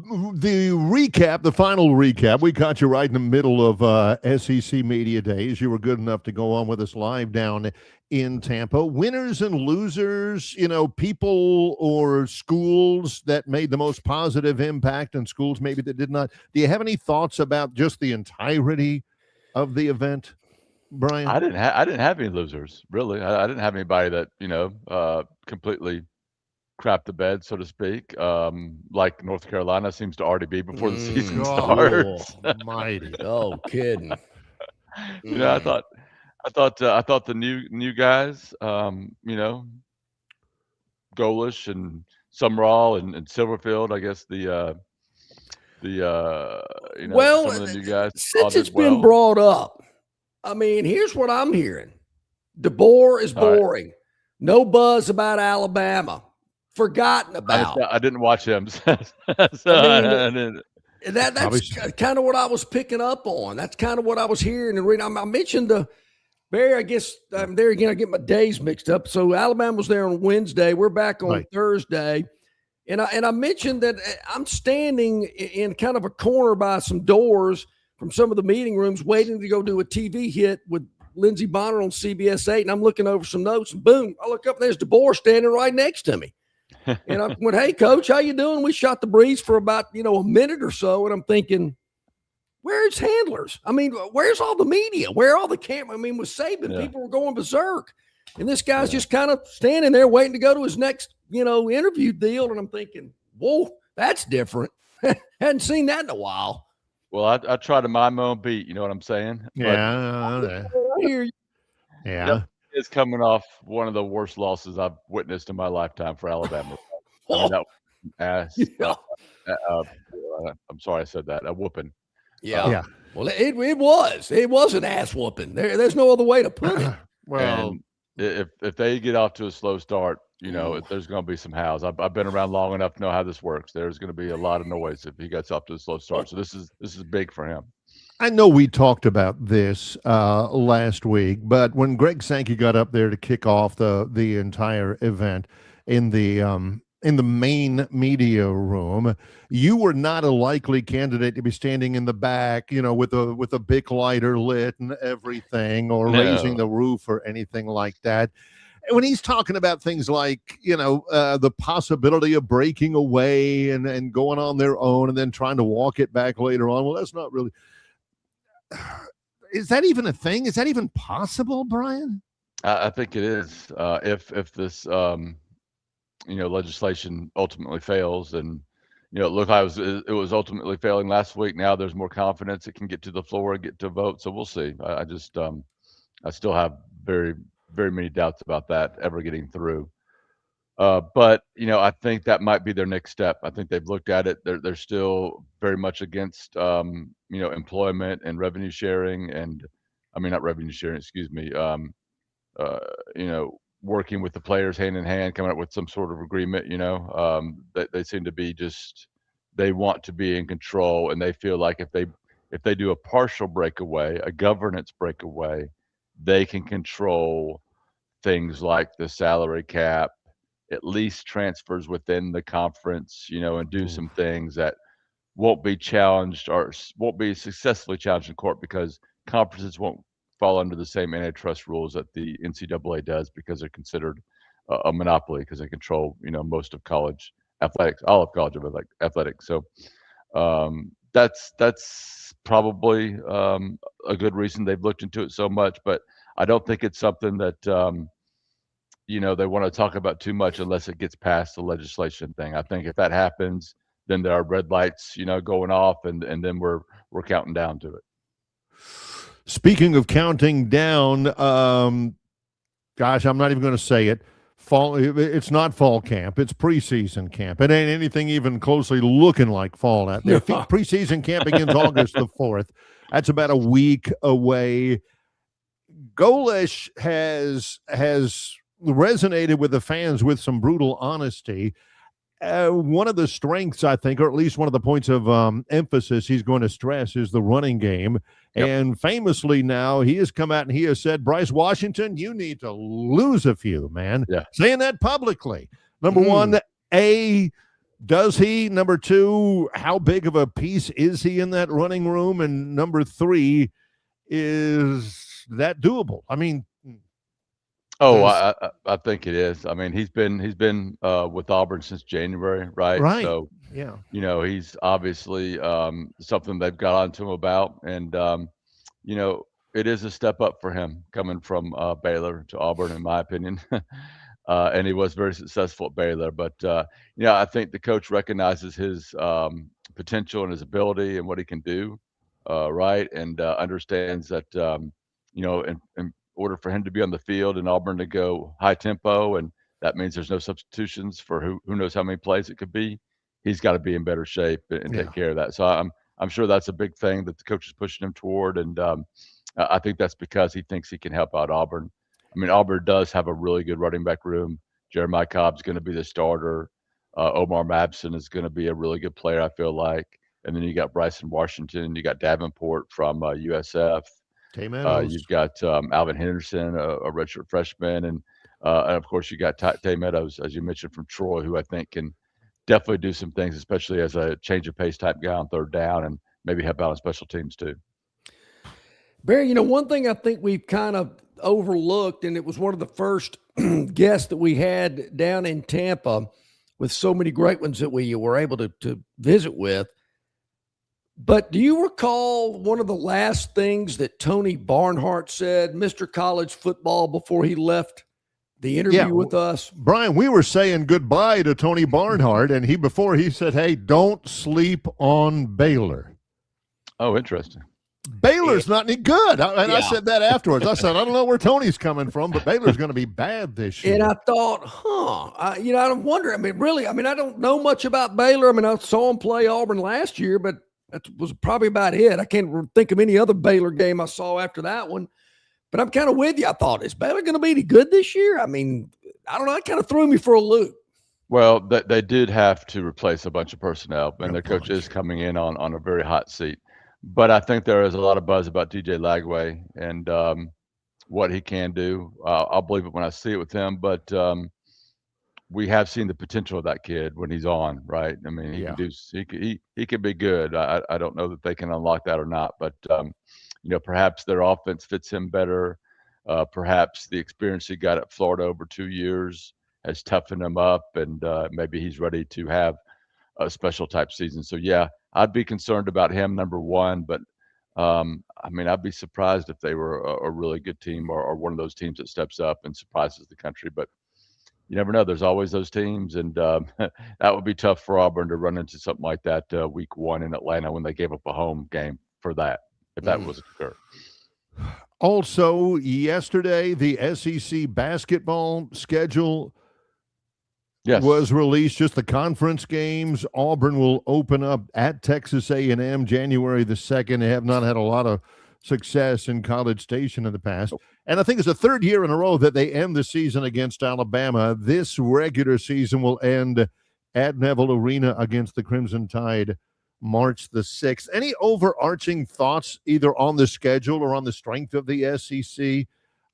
The final recap, we caught you right in the middle of SEC Media Days. You were good enough to go on with us live down in Tampa. Winners and losers, people or schools that made the most positive impact and schools maybe that did not. Do you have any thoughts about just the entirety of the event, Brian? I didn't have any losers, really. I didn't have anybody that, completely crap the bed, so to speak, like North Carolina seems to already be before the season starts. Mighty. Oh, kidding. I thought the new guys, Golish and Summerall and Silverfield, I guess some of the new guys. Since it's been brought up, I mean, here's what I'm hearing. DeBoer is boring. Right. No buzz about Alabama. Forgotten about. I didn't watch him. That's kind of what I was picking up on. That's kind of what I was hearing and reading. I mentioned Barry, I guess there again, I get my days mixed up. So Alabama was there on Wednesday. We're back on Thursday. And I mentioned that I'm standing in kind of a corner by some doors from some of the meeting rooms waiting to go do a TV hit with Lindsey Bonner on CBS 8. And I'm looking over some notes and boom, I look up and there's DeBoer standing right next to me. And I went, "Hey, Coach, how you doing?" We shot the breeze for about, a minute or so. And I'm thinking, where's handlers? I mean, where's all the media? Where are all the camera? I mean, with Saban, people were going berserk. And this guy's just kind of standing there waiting to go to his next, interview deal. And I'm thinking, whoa, that's different. Hadn't seen that in a while. Well, I try to mind my own beat. You know what I'm saying? Yeah. I hear you. Yeah. It's coming off one of the worst losses I've witnessed in my lifetime for Alabama. I mean, that was I'm sorry I said that. A whooping. Yeah. Well, it was an ass whooping. There's no other way to put it. Well, and if they get off to a slow start, there's going to be some howls. I've been around long enough to know how this works. There's going to be a lot of noise if he gets off to a slow start. So this is big for him. I know we talked about this last week, but when Greg Sankey got up there to kick off the entire event in the main media room, you were not a likely candidate to be standing in the back, with a Bic lighter lit and everything, or raising the roof or anything like that. When he's talking about things like, the possibility of breaking away and going on their own and then trying to walk it back later on, well, that's not really. Is that even a thing? Is that even possible, Brian? I think it is. If this legislation ultimately fails, and it looked like it was ultimately failing last week. Now there's more confidence it can get to the floor and get to a vote. So we'll see. I just I still have very very many doubts about that ever getting through. But I think that might be their next step. I think they've looked at it. They're still very much against employment and revenue sharing, and I mean not revenue sharing. Excuse me. Uh, Working with the players hand in hand, coming up with some sort of agreement. They seem to be they want to be in control, and they feel like if they do a partial breakaway, a governance breakaway, they can control things like the salary cap, at least transfers within the conference, and do some things that won't be challenged or won't be successfully challenged in court because conferences won't fall under the same antitrust rules that the NCAA does because they're considered a monopoly because they control, most of college athletics, all of college athletics. So that's probably a good reason they've looked into it so much, but I don't think it's something that they want to talk about too much unless it gets past the legislation thing. I think if that happens, then there are red lights, going off, and then we're counting down to it. Speaking of counting down, gosh, I'm not even going to say it. Fall. It's not fall camp. It's preseason camp. It ain't anything even closely looking like fall out there. Preseason camp begins August the 4th. That's about a week away. Golesh has resonated with the fans with some brutal honesty. One of the strengths, I think, or at least one of the points of emphasis he's going to stress is the running game. Yep. And famously now, he has come out and he has said, Bryce Washington, you need to lose a few, man. Yeah. Saying that publicly. Number one, does he? Number two, how big of a piece is he in that running room? And number three, is that doable? I mean, I think it is. I mean, he's been with Auburn since January, right? Right. So yeah, he's obviously something they've got onto him about, and it is a step up for him coming from Baylor to Auburn, in my opinion. And he was very successful at Baylor, but I think the coach recognizes his potential and his ability and what he can do, right, and understands that in order for him to be on the field and Auburn to go high tempo, and that means there's no substitutions for who knows how many plays it could be. He's got to be in better shape and take care of that. So I'm sure that's a big thing that the coach is pushing him toward, and I think that's because he thinks he can help out Auburn. I mean, Auburn does have a really good running back room. Jeremiah Cobb's going to be the starter. Omar Mabson is going to be a really good player, I feel like. And then you got Bryson Washington. You got Davenport from USF. You've got Alvin Henderson, a redshirt freshman, and of course you got Tay Meadows, as you mentioned, from Troy, who I think can definitely do some things, especially as a change of pace type guy on third down, and maybe help out on special teams too. Barry, one thing I think we've kind of overlooked, and it was one of the first guests that we had down in Tampa with so many great ones that we were able to visit with. But do you recall one of the last things that Tony Barnhart said, Mr. College Football, before he left the interview with us? Brian, we were saying goodbye to Tony Barnhart, and before he said, hey, don't sleep on Baylor. Oh, interesting. Baylor's not any good. I said that afterwards. I said, I don't know where Tony's coming from, but Baylor's going to be bad this year. And I thought, I wonder. I mean, really, I don't know much about Baylor. I mean, I saw him play Auburn last year, but that was probably about it. I can't think of any other Baylor game I saw after that one. But I'm kind of with you. I thought, is Baylor going to be any good this year? I mean, I don't know. It kind of threw me for a loop. Well, they did have to replace a bunch of personnel, and their coach is coming in on a very hot seat. But I think there is a lot of buzz about DJ Lagway and what he can do. I'll believe it when I see it with him. But we have seen the potential of that kid when he's on, right? I mean, he can be good. I don't know that they can unlock that or not, but perhaps their offense fits him better. Perhaps the experience he got at Florida over 2 years has toughened him up, and maybe he's ready to have a special type season. So yeah, I'd be concerned about him, number one, but I mean, I'd be surprised if they were a really good team or one of those teams that steps up and surprises the country. But you never know. There's always those teams, and that would be tough for Auburn to run into something like that week 1 in Atlanta when they gave up a home game for that, if that was to occur. Also, yesterday, the SEC basketball schedule was released, just the conference games. Auburn will open up at Texas A&M January the 2nd. They have not had a lot of success in College Station in the past. And I think it's the 3rd year in a row that they end the season against Alabama. This regular season will end at Neville Arena against the Crimson Tide March the 6th. Any overarching thoughts either on the schedule or on the strength of the SEC?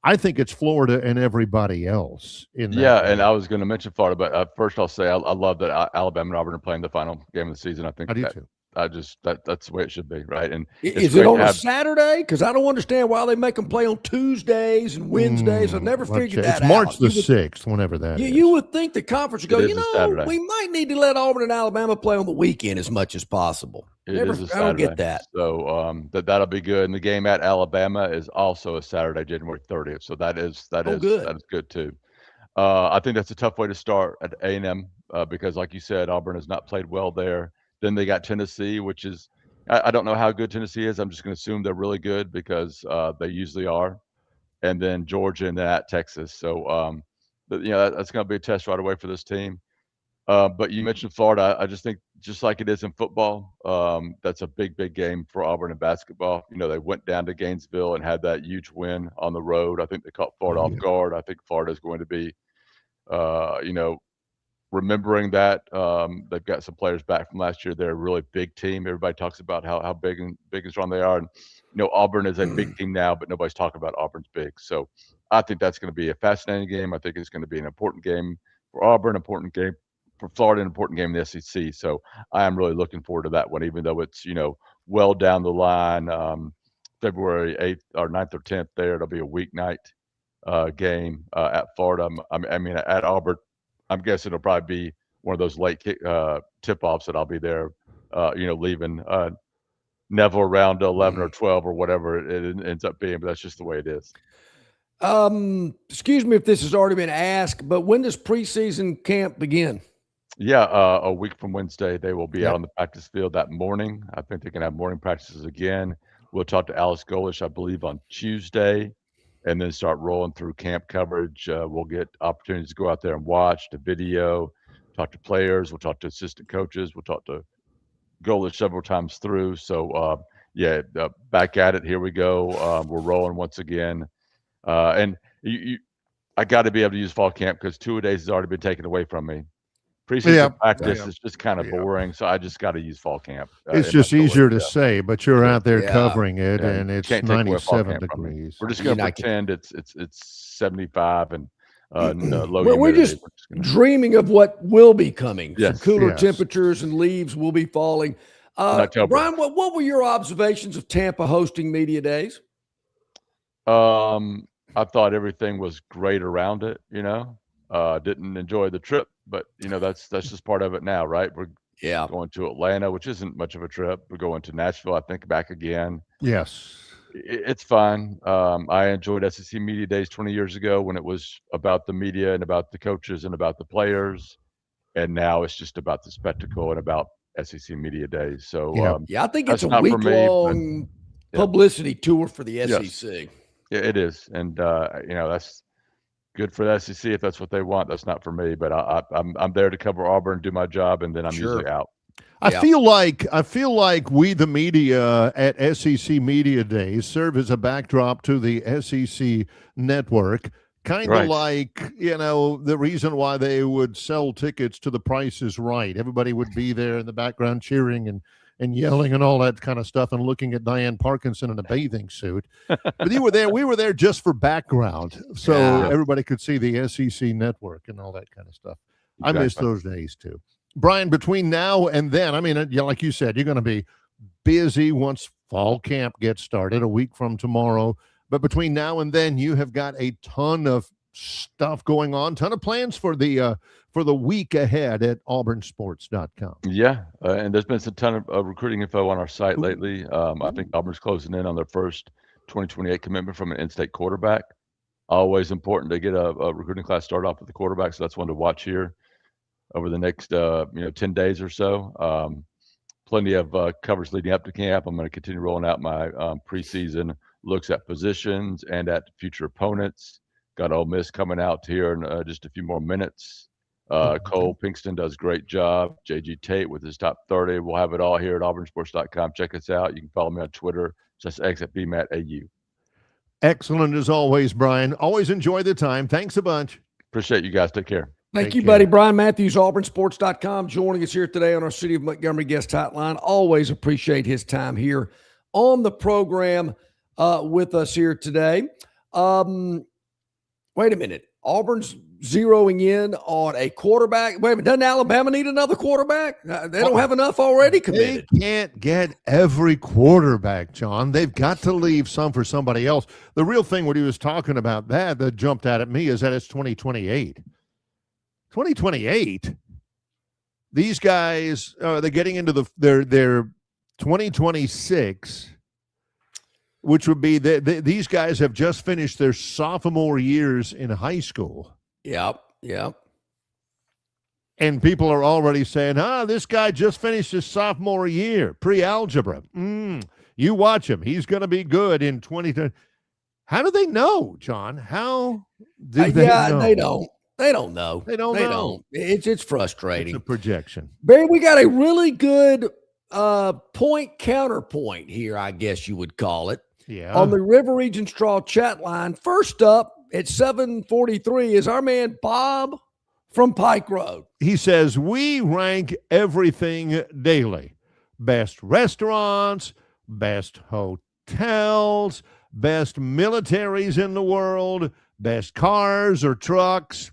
I think it's Florida and everybody else. And I was going to mention Florida, but first I'll say I love that Alabama and Auburn are playing the final game of the season. I think I do too. That's the way it should be, right? And is it on a Saturday? Because I don't understand why they make them play on Tuesdays and Wednesdays. I've never figured that out. It's March the 6th, whenever that is. You would think the conference would go, we might need to let Auburn and Alabama play on the weekend as much as possible. I don't get that. So that'll be good. And the game at Alabama is also a Saturday, January 30th. So that is good too. I think that's a tough way to start at A&M because, like you said, Auburn has not played well there. Then they got Tennessee, which is I don't know how good Tennessee is. I'm just going to assume they're really good because they usually are. And then Georgia and then at Texas. So that's going to be a test right away for this team. But you mentioned Florida. I just think just like it is in football, that's a big game for Auburn in basketball. They went down to Gainesville and had that huge win on the road. I think they caught Florida off guard. I think Florida is going to be, remembering that. They've got some players back from last year. They're a really big team. Everybody talks about how big and strong they are. And Auburn is a big team now, but nobody's talking about Auburn's big. So I think that's going to be a fascinating game. I think it's going to be an important game for Auburn, important game for Florida, an important game in the SEC. So I am really looking forward to that one, even though it's, well down the line, February 8th or 9th or 10th there. It'll be a weeknight game at Florida. I mean, at Auburn, I'm guessing it'll probably be one of those late tip-offs that I'll be there, leaving Neville around 11 or 12 or whatever it ends up being, but that's just the way it is. Excuse me if this has already been asked, but when does preseason camp begin? Yeah, a week from Wednesday, they will be out on the practice field that morning. I think they can have morning practices again. We'll talk to Alice Golish, I believe, on Tuesday, and then start rolling through camp coverage. We'll get opportunities to go out there and watch the video, talk to players. We'll talk to assistant coaches. We'll talk to Golish several times through. So, back at it. Here we go. We're rolling once again. And I got to be able to use fall camp because 2 days has already been taken away from me. Preseason practice is just kind of boring, so I just got to use fall camp. It's just easier to say, but you're out there covering it, and it's 97 degrees. We're just going to pretend it's 75 and low humidity. We're just dreaming of what will be coming. Yes. Some cooler temperatures and leaves will be falling. Brian, what were your observations of Tampa hosting media days? I thought everything was great around it. Didn't enjoy the trip, but that's just part of it now, right? We're going to Atlanta, which isn't much of a trip. We're going to Nashville, I think, back again. Yes, it's fun. I enjoyed SEC Media Days 20 years ago when it was about the media and about the coaches and about the players, and now it's just about the spectacle and about SEC Media Days. So I think it's a week-long publicity tour for the SEC. Yeah, it is, and that's good for the SEC if that's what they want. That's not for me, but I'm there to cover Auburn, do my job, and then I'm usually out. I feel like we, the media at SEC Media Days, serve as a backdrop to the SEC network. Kind of like, the reason why they would sell tickets to The Price is Right. Everybody would be there in the background cheering and yelling and all that kind of stuff and looking at Diane Parkinson in a bathing suit. But we were there just for background. So everybody could see the SEC network and all that kind of stuff. Exactly. I miss those days too. Brian, between now and then, I mean, like you said, you're going to be busy once fall camp gets started a week from tomorrow. But between now and then, you have got a ton of stuff going on. Ton of plans for the week ahead at auburnsports.com. Yeah, and there's been some ton of recruiting info on our site lately. I think Auburn's closing in on their first 2028 commitment from an in-state quarterback. Always important to get a recruiting class started off with the quarterback, so that's one to watch here over the next 10 days or so. Plenty of coverage leading up to camp. I'm going to continue rolling out my preseason looks at positions and at future opponents. Got Ole Miss coming out here in just a few more minutes. Cole Pinkston does a great job. JG Tate with his top 30. We'll have it all here at auburnsports.com. Check us out. You can follow me on Twitter. Just exit BMATAU. Excellent as always, Brian. Always enjoy the time. Thanks a bunch. Appreciate you guys. Take care. Thank you, buddy. Brian Matthews, auburnsports.com, joining us here today on our City of Montgomery guest hotline. Always appreciate his time here on the program with us here today. Wait a minute. Auburn's zeroing in on a quarterback. Wait a minute. Doesn't Alabama need another quarterback? They don't have enough already committed. They can't get every quarterback, John. They've got to leave some for somebody else. The real thing when he was talking about that jumped out at me is that it's 2028. 2028. These guys, they're getting into their 2026, which would be these guys have just finished their sophomore years in high school. Yep. And people are already saying, this guy just finished his sophomore year, pre-algebra. You watch him. He's going to be good in 2020. How do they know, John? How do they know? They don't. They don't know. They don't know. It's frustrating. It's a projection. Barry, we got a really good point counterpoint here, I guess you would call it. Yeah. On the River Region Straw chat line. First up at 7:43 is our man Bob from Pike Road. He says, we rank everything daily. Best restaurants, best hotels, best militaries in the world, best cars or trucks.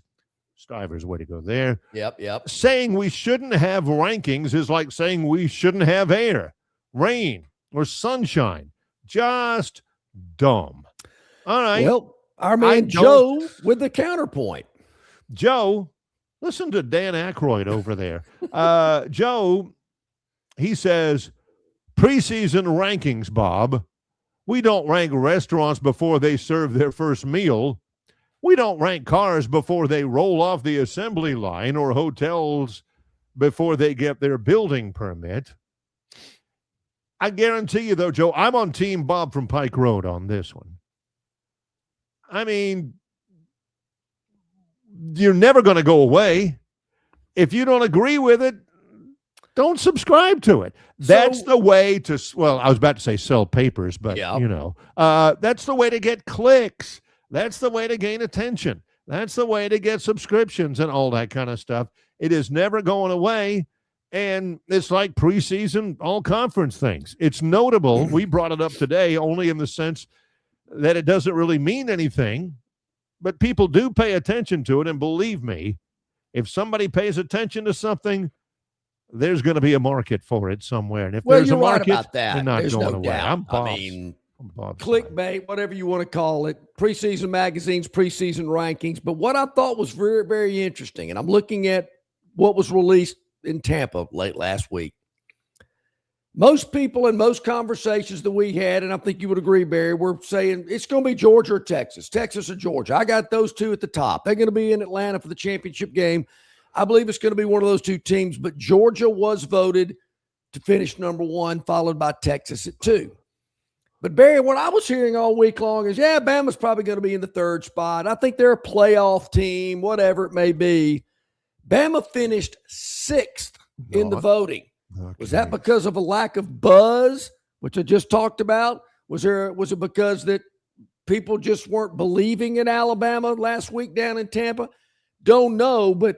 Stiver's way to go there. Yep. Saying we shouldn't have rankings is like saying we shouldn't have air, rain, or sunshine. Just dumb. All right. Well, our man Joe with the counterpoint. Joe, listen to Dan Aykroyd over there. Joe, he says, preseason rankings, Bob. We don't rank restaurants before they serve their first meal. We don't rank cars before they roll off the assembly line or hotels before they get their building permit. I guarantee you, though, Joe, I'm on Team Bob from Pike Road on this one. I mean, you're never going to go away. If you don't agree with it, don't subscribe to it. That's the way to, I was about to say sell papers, but, that's the way to get clicks. That's the way to gain attention. That's the way to get subscriptions and all that kind of stuff. It is never going away. And it's like preseason all-conference things. It's notable. We brought it up today only in the sense that it doesn't really mean anything, but people do pay attention to it. And believe me, if somebody pays attention to something, there's going to be a market for it somewhere. And if there's a market, about that. they're not There's going no away. doubt. I'm Bob's. I mean, Bob's clickbait, whatever you want to call it, preseason magazines, preseason rankings. But what I thought was very, very interesting, and I'm looking at what was released in Tampa late last week. Most people in most conversations that we had, and I think you would agree, Barry, we're saying it's going to be Georgia or Texas or Georgia. I got those two at the top. They're going to be in Atlanta for the championship game. I believe it's going to be one of those two teams, but Georgia was voted to finish number one, followed by Texas at 2. But, Barry, what I was hearing all week long is, Bama's probably going to be in the 3rd spot. I think they're a playoff team, whatever it may be. Bama finished 6th in the voting. Okay. Was that because of a lack of buzz, which I just talked about? Was it because that people just weren't believing in Alabama last week down in Tampa? Don't know, but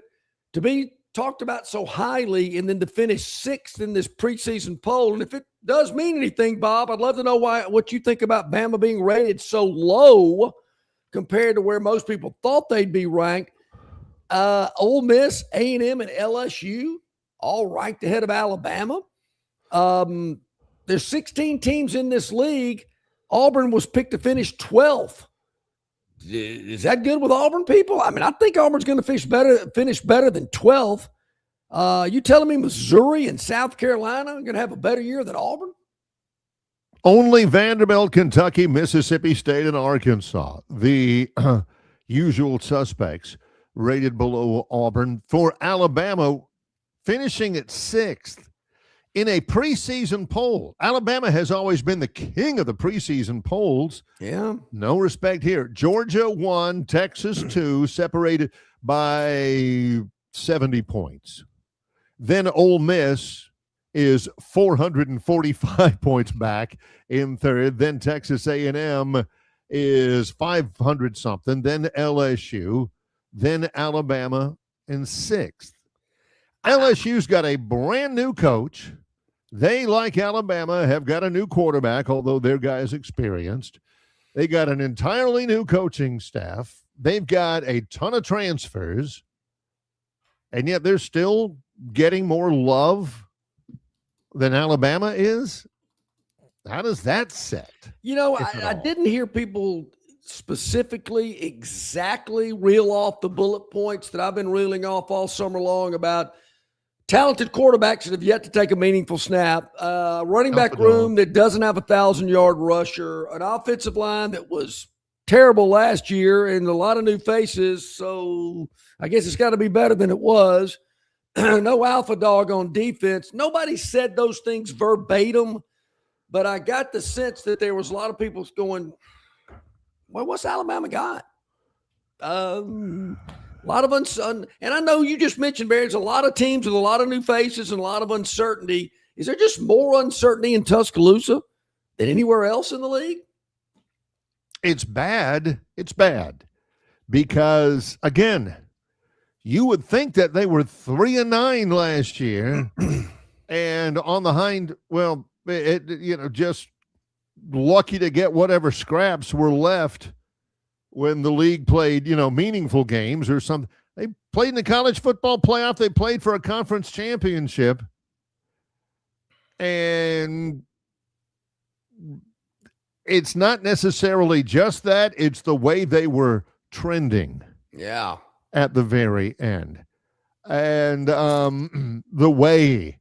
to be talked about so highly and then to finish 6th in this preseason poll, and if it does mean anything, Bob, I'd love to know what you think about Bama being rated so low compared to where most people thought they'd be ranked. Ole Miss, A&M, and LSU all ranked ahead of Alabama. There's 16 teams in this league. Auburn was picked to finish 12th. Is that good with Auburn people? I mean, I think Auburn's going to finish better than 12th. You telling me Missouri and South Carolina are going to have a better year than Auburn? Only Vanderbilt, Kentucky, Mississippi State, and Arkansas, the usual suspects, rated below Auburn. For Alabama, finishing at 6th in a preseason poll. Alabama has always been the king of the preseason polls. Yeah. No respect here. Georgia 1, Texas 2, separated by 70 points. Then Ole Miss is 445 points back in 3rd. Then Texas A&M is 500 something. Then LSU. Then Alabama in 6th. LSU's got a brand new coach. They, like Alabama, have got a new quarterback, although their guy is experienced. They got an entirely new coaching staff. They've got a ton of transfers, and yet they're still getting more love than Alabama is. How does that set? You know, I didn't hear people specifically exactly reel off the bullet points that I've been reeling off all summer long about talented quarterbacks that have yet to take a meaningful snap, running back room that doesn't have 1,000-yard rusher, an offensive line that was terrible last year and a lot of new faces. So I guess it's got to be better than it was. No alpha dog on defense. Nobody said those things verbatim, but I got the sense that there was a lot of people going, well, what's Alabama got? A lot of and I know you just mentioned, Barry, there's a lot of teams with a lot of new faces and a lot of uncertainty. Is there just more uncertainty in Tuscaloosa than anywhere else in the league? It's bad. It's bad because, again, you would think that they were 3-9 last year and on the just lucky to get whatever scraps were left when the league played, meaningful games or something. They played in the college football playoff. They played for a conference championship. And it's not necessarily just that. It's the way they were trending. Yeah. At the very end. And the way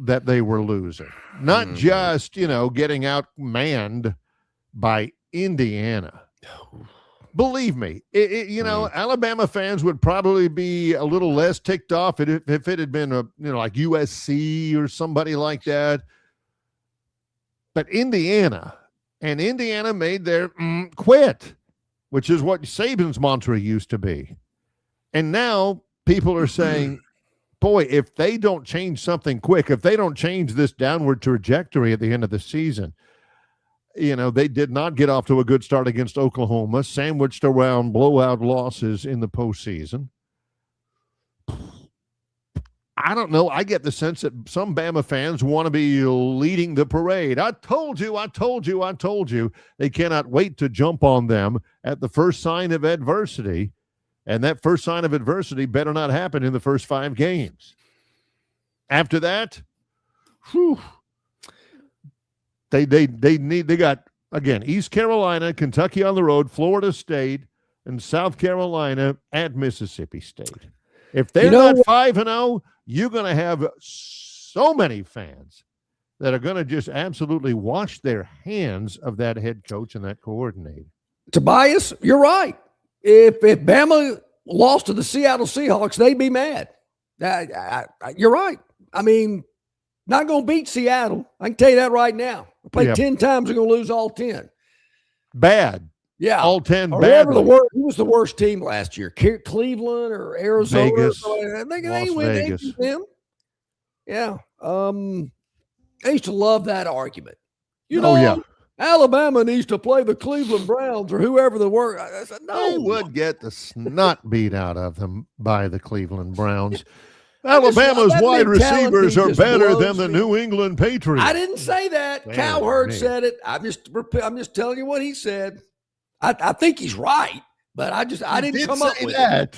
that they were losing. Not just, getting outmanned by Indiana. Believe me, Alabama fans would probably be a little less ticked off if it had been like USC or somebody like that. But Indiana made their quit, which is what Saban's mantra used to be. And now people are saying, boy, if they don't change something quick, if they don't change this downward trajectory at the end of the season, they did not get off to a good start against Oklahoma, sandwiched around blowout losses in the postseason. I don't know. I get the sense that some Bama fans want to be leading the parade. I told you. They cannot wait to jump on them at the first sign of adversity. And that first sign of adversity better not happen in the first 5 games. After that, they got, again, East Carolina, Kentucky on the road, Florida State, and South Carolina at Mississippi State. If they're not 5-0, you're going to have so many fans that are going to just absolutely wash their hands of that head coach and that coordinator. Tobias, you're right. If Bama lost to the Seattle Seahawks, they'd be mad. You're right. I mean, not going to beat Seattle. I can tell you that right now. We played 10 times, they're going to lose all 10. Bad. Yeah. All 10 bad. bad. Who was the worst team last year? Cleveland or Arizona? Vegas. Las Vegas. Them. Yeah. I used to love that argument. Alabama needs to play the Cleveland Browns or whoever the word. I said, no. They would get the snot beat out of them by the Cleveland Browns. Alabama's wide receivers are better than the New England Patriots. I didn't say that. Cowherd said it. I'm just telling you what he said. I think he's right, but I didn't come up with that.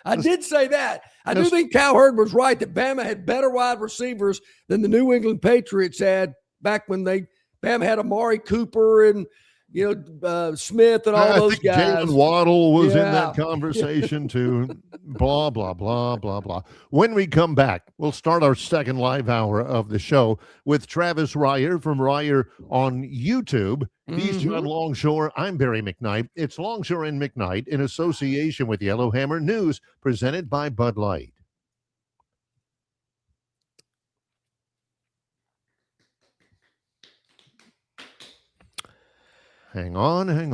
I did say that. I do think Cowherd was right that Bama had better wide receivers than the New England Patriots had back when Bama had Amari Cooper and Smith and all I those think guys. Jalen Waddle was in Yeah. that conversation too. Blah, blah, blah, blah, blah. When we come back, we'll start our second live hour of the show with Travis Ryer from Ryer on YouTube. He's John Longshore. I'm Barry McKnight. It's Longshore and McKnight in association with Yellowhammer News, presented by Bud Light. Hang on. And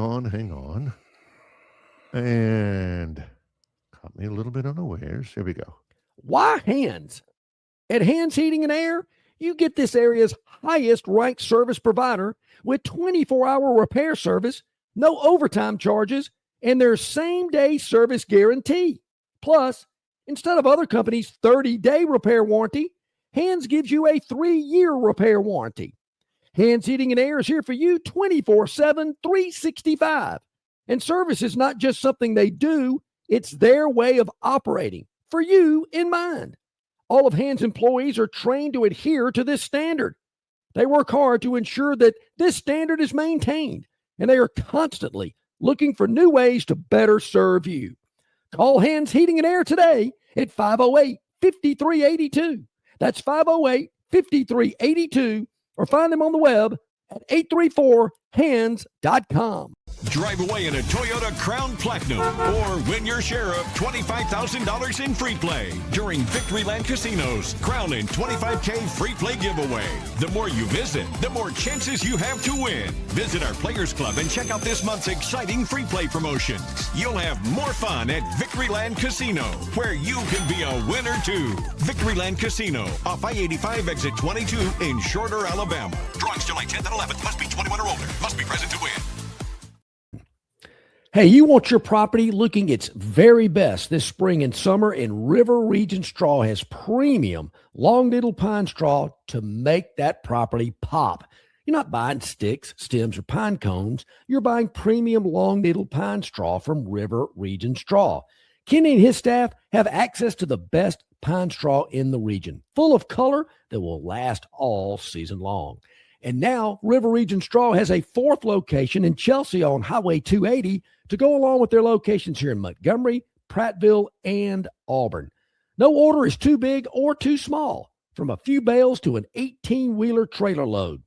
caught me a little bit unawares. Here we go. Why Hands? At Hands Heating and Air, you get this area's highest ranked service provider with 24-hour repair service, no overtime charges, and their same-day service guarantee. Plus, instead of other companies' 30-day repair warranty, Hands gives you a 3-year repair warranty. Hands Heating and Air is here for you 24/7, 365. And service is not just something they do, it's their way of operating, for you in mind. All of Hands employees are trained to adhere to this standard. They work hard to ensure that this standard is maintained, and they are constantly looking for new ways to better serve you. Call Hands Heating and Air today at 508-5382. That's 508-5382, or find them on the web at 834hands.com. Drive away in a Toyota Crown Platinum or win your share of $25,000 in free play during Victoryland Casino's Crown and $25K free play giveaway. The more you visit, the more chances you have to win. Visit our Players Club and check out this month's exciting free play promotions. You'll have more fun at Victoryland Casino, where you can be a winner too. Victoryland Casino, off I-85 exit 22 in Shorter, Alabama. Drawings July 10th and 11th. Must be 21 or older. Must be present to win. Hey, you want your property looking its very best this spring and summer, and River Region Straw has premium long needle pine straw to make that property pop. You're not buying sticks, stems, or pine cones. You're buying premium long needle pine straw from River Region Straw. Kenny and his staff have access to the best pine straw in the region, full of color that will last all season long. And now River Region Straw has a 4th location in Chelsea on Highway 280 to go along with their locations here in Montgomery, Prattville, and Auburn. No order is too big or too small, from a few bales to an 18-wheeler trailer load.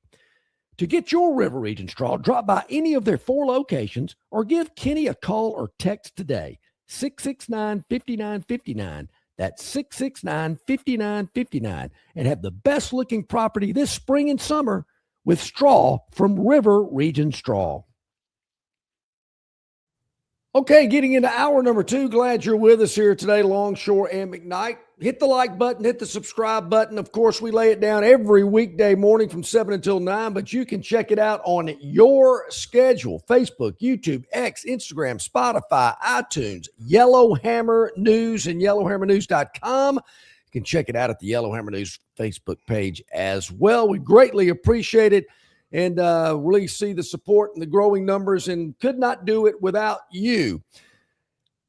To get your River Region Straw, drop by any of their 4 locations or give Kenny a call or text today, 669-5959. That's 669-5959, and have the best-looking property this spring and summer with straw from River Region Straw. Okay, getting into hour number 2. Glad you're with us here today, Longshore and McKnight. Hit the like button, hit the subscribe button. Of course, we lay it down every weekday morning from 7 until 9, but you can check it out on your schedule. Facebook, YouTube, X, Instagram, Spotify, iTunes, Yellowhammer News, and yellowhammernews.com. You can check it out at the Yellowhammer News Facebook page as well. We greatly appreciate it and really see the support and the growing numbers, and could not do it without you.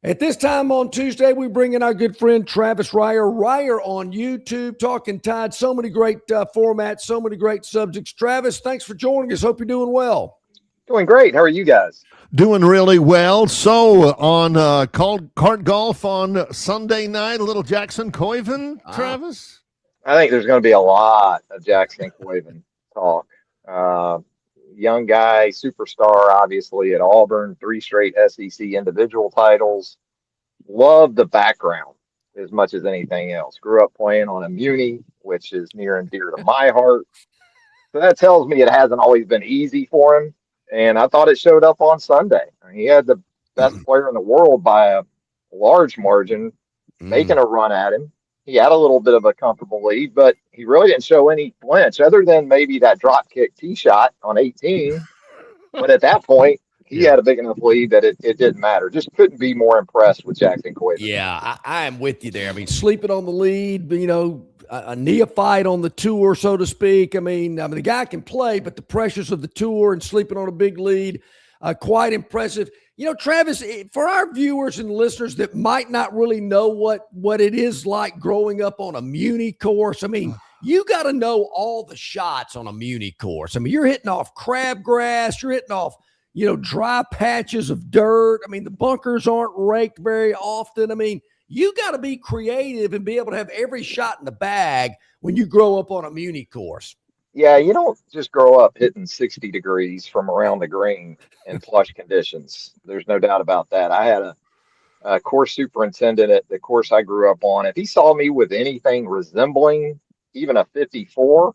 At this time on Tuesday, we bring in our good friend Travis Ryer. Ryer on YouTube, Talking Tide. So many great formats, so many great subjects. Travis, thanks for joining us. Hope you're doing well. Doing great. How are you guys? Doing really well. So on Cart Golf on Sunday night, a little Jackson Coyven, Travis? I think there's going to be a lot of Jackson Coyven talk. Young guy, superstar, obviously, at Auburn, 3 straight SEC individual titles. Love the background as much as anything else. Grew up playing on a Muni, which is near and dear to my heart. So that tells me it hasn't always been easy for him. And I thought it showed up on Sunday. He had the best player in the world by a large margin, making a run at him. He had a little bit of a comfortable lead, but he really didn't show any flinch other than maybe that drop kick tee shot on 18. But at that point, he had a big enough lead that it didn't matter. Just couldn't be more impressed with Jackson Coyven. Yeah, I am with you there. I mean, sleeping on the lead, a neophyte on the tour, so to speak. I mean, the guy can play, but the pressures of the tour and sleeping on a big lead, quite impressive. Travis, for our viewers and listeners that might not really know what it is like growing up on a Muni course, I mean, you got to know all the shots on a Muni course. I mean, you're hitting off crabgrass, you're hitting off, dry patches of dirt. I mean, the bunkers aren't raked very often. I mean, you got to be creative and be able to have every shot in the bag when you grow up on a Muni course. Yeah, you don't just grow up hitting 60 degrees from around the green in plush conditions. There's no doubt about that. I had a course superintendent at the course I grew up on. If he saw me with anything resembling even a 54,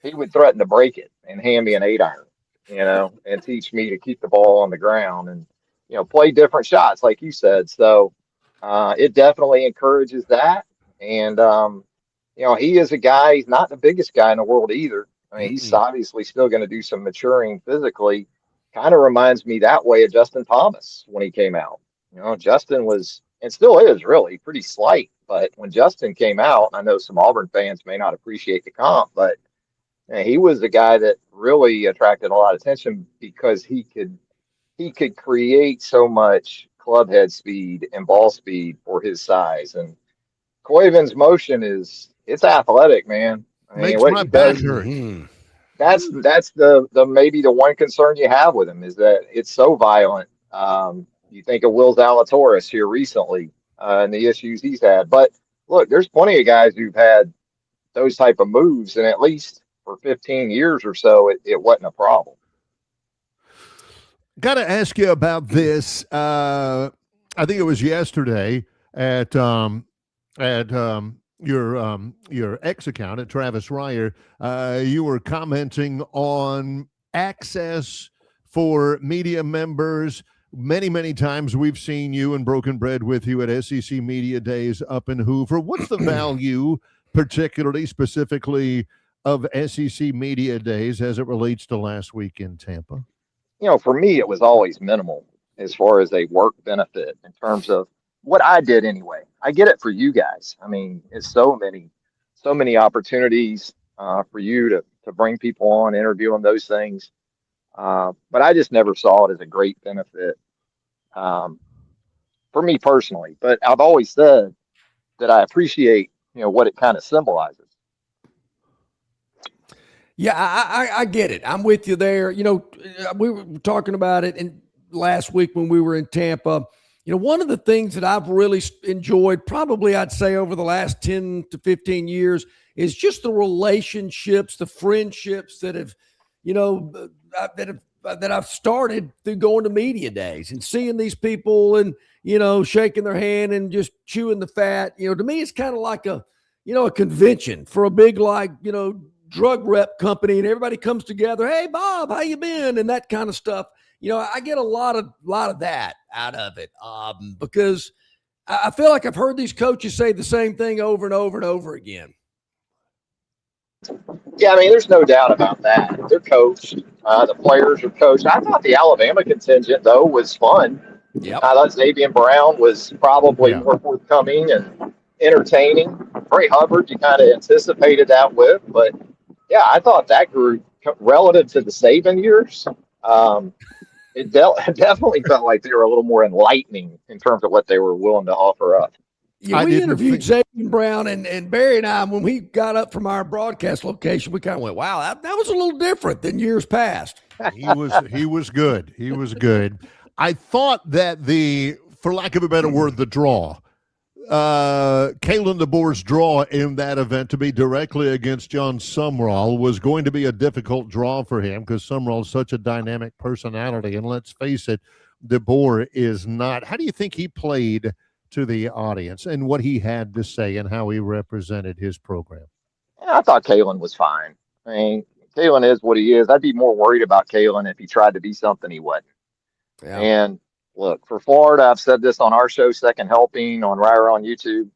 he would threaten to break it and hand me an 8-iron, and teach me to keep the ball on the ground and, play different shots, like you said. So it definitely encourages that. And, he is a guy, he's not the biggest guy in the world either. I mean, he's obviously still going to do some maturing physically. Kind of reminds me that way of Justin Thomas when he came out. Justin was, and still is really, pretty slight. But when Justin came out, I know some Auburn fans may not appreciate the comp, but he was the guy that really attracted a lot of attention because he could create so much club head speed and ball speed for his size. And Coyvin's motion it's athletic, man. I mean, Makes what my he back does, hurt. that's the maybe the one concern you have with him is that it's so violent. You think of Will Zalatoris here recently and the issues he's had. But look, there's plenty of guys who've had those type of moves, and at least for 15 years or so, it wasn't a problem. Got to ask you about this. I think it was yesterday at your X account at Travis Ryer. You were commenting on access for media members. Many times we've seen you and broken bread with you at SEC Media Days up in Hoover. What's the value, particularly, specifically, of SEC Media Days as it relates to last week in Tampa? For me, it was always minimal as far as a work benefit in terms of what I did anyway. I get it for you guys. I mean, it's so many opportunities for you to bring people on, interview them, those things. But I just never saw it as a great benefit for me personally. But I've always said that I appreciate, what it kind of symbolizes. Yeah, I get it. I'm with you there. We were talking about it last week when we were in Tampa. One of the things that I've really enjoyed, probably I'd say over the last 10 to 15 years, is just the relationships, the friendships that have, that I've started through going to media days and seeing these people and, shaking their hand and just chewing the fat. To me, it's kind of like a convention for a big, drug rep company, and everybody comes together. Hey, Bob, how you been? And that kind of stuff. I get a lot of that out of it because I feel like I've heard these coaches say the same thing over and over and over again. Yeah, I mean, there's no doubt about that. They're coached. The players are coached. I thought the Alabama contingent, though, was fun. Yep. I thought Xavier Brown was probably more forthcoming and entertaining. Trey Hubbard, you kind of anticipated that with. But, yeah, I thought that group, relative to the Saban years, it definitely felt like they were a little more enlightening in terms of what they were willing to offer up. Yeah, we interviewed Xavier Brown and Barry and I, when we got up from our broadcast location, we kind of went, wow, that was a little different than years past. He was good. He was good. I thought that for lack of a better word, the draw, Kalen DeBoer's draw in that event to be directly against John Sumrall was going to be a difficult draw for him because Sumrall's such a dynamic personality. And let's face it, DeBoer is not. How do you think he played to the audience and what he had to say and how he represented his program? Yeah, I thought Kalen was fine. I mean, Kalen is what he is. I'd be more worried about Kalen if he tried to be something he wasn't. Yeah. And look, for Florida, I've said this on our show, Second Helping, on Ryer on YouTube.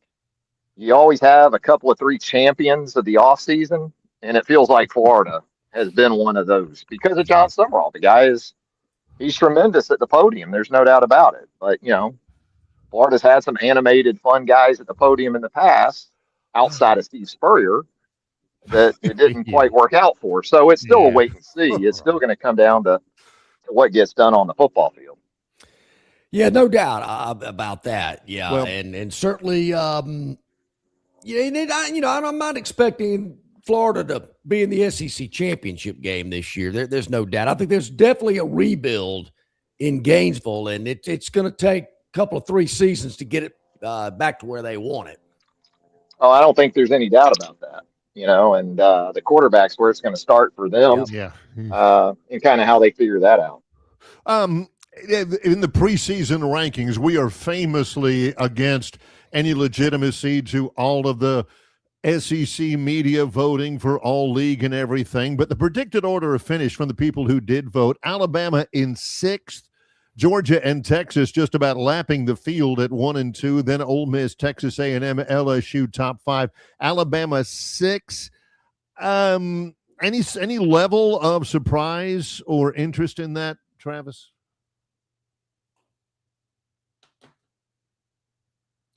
You always have a couple of 3 champions of the offseason, and it feels like Florida has been one of those because of John Sumrall. The guy he's tremendous at the podium. There's no doubt about it. But, Florida's had some animated, fun guys at the podium in the past, outside of Steve Spurrier, that it didn't quite work out for. So it's still a wait and see. It's still going to come down to what gets done on the football field. Yeah, no doubt about that. Yeah, well, and certainly, I'm not expecting Florida to be in the SEC championship game this year. There's no doubt. I think there's definitely a rebuild in Gainesville, and it's going to take a couple of 3 seasons to get it back to where they want it. Oh, I don't think there's any doubt about that. And the quarterback's where it's going to start for them. Yeah. And kind of how they figure that out. In the preseason rankings, we are famously against any legitimacy to all of the SEC media voting for all league and everything. But the predicted order of finish from the people who did vote: Alabama in 6th, Georgia and Texas just about lapping the field at 1 and 2. Then Ole Miss, Texas A&M, LSU top 5. Alabama 6. Any level of surprise or interest in that, Travis?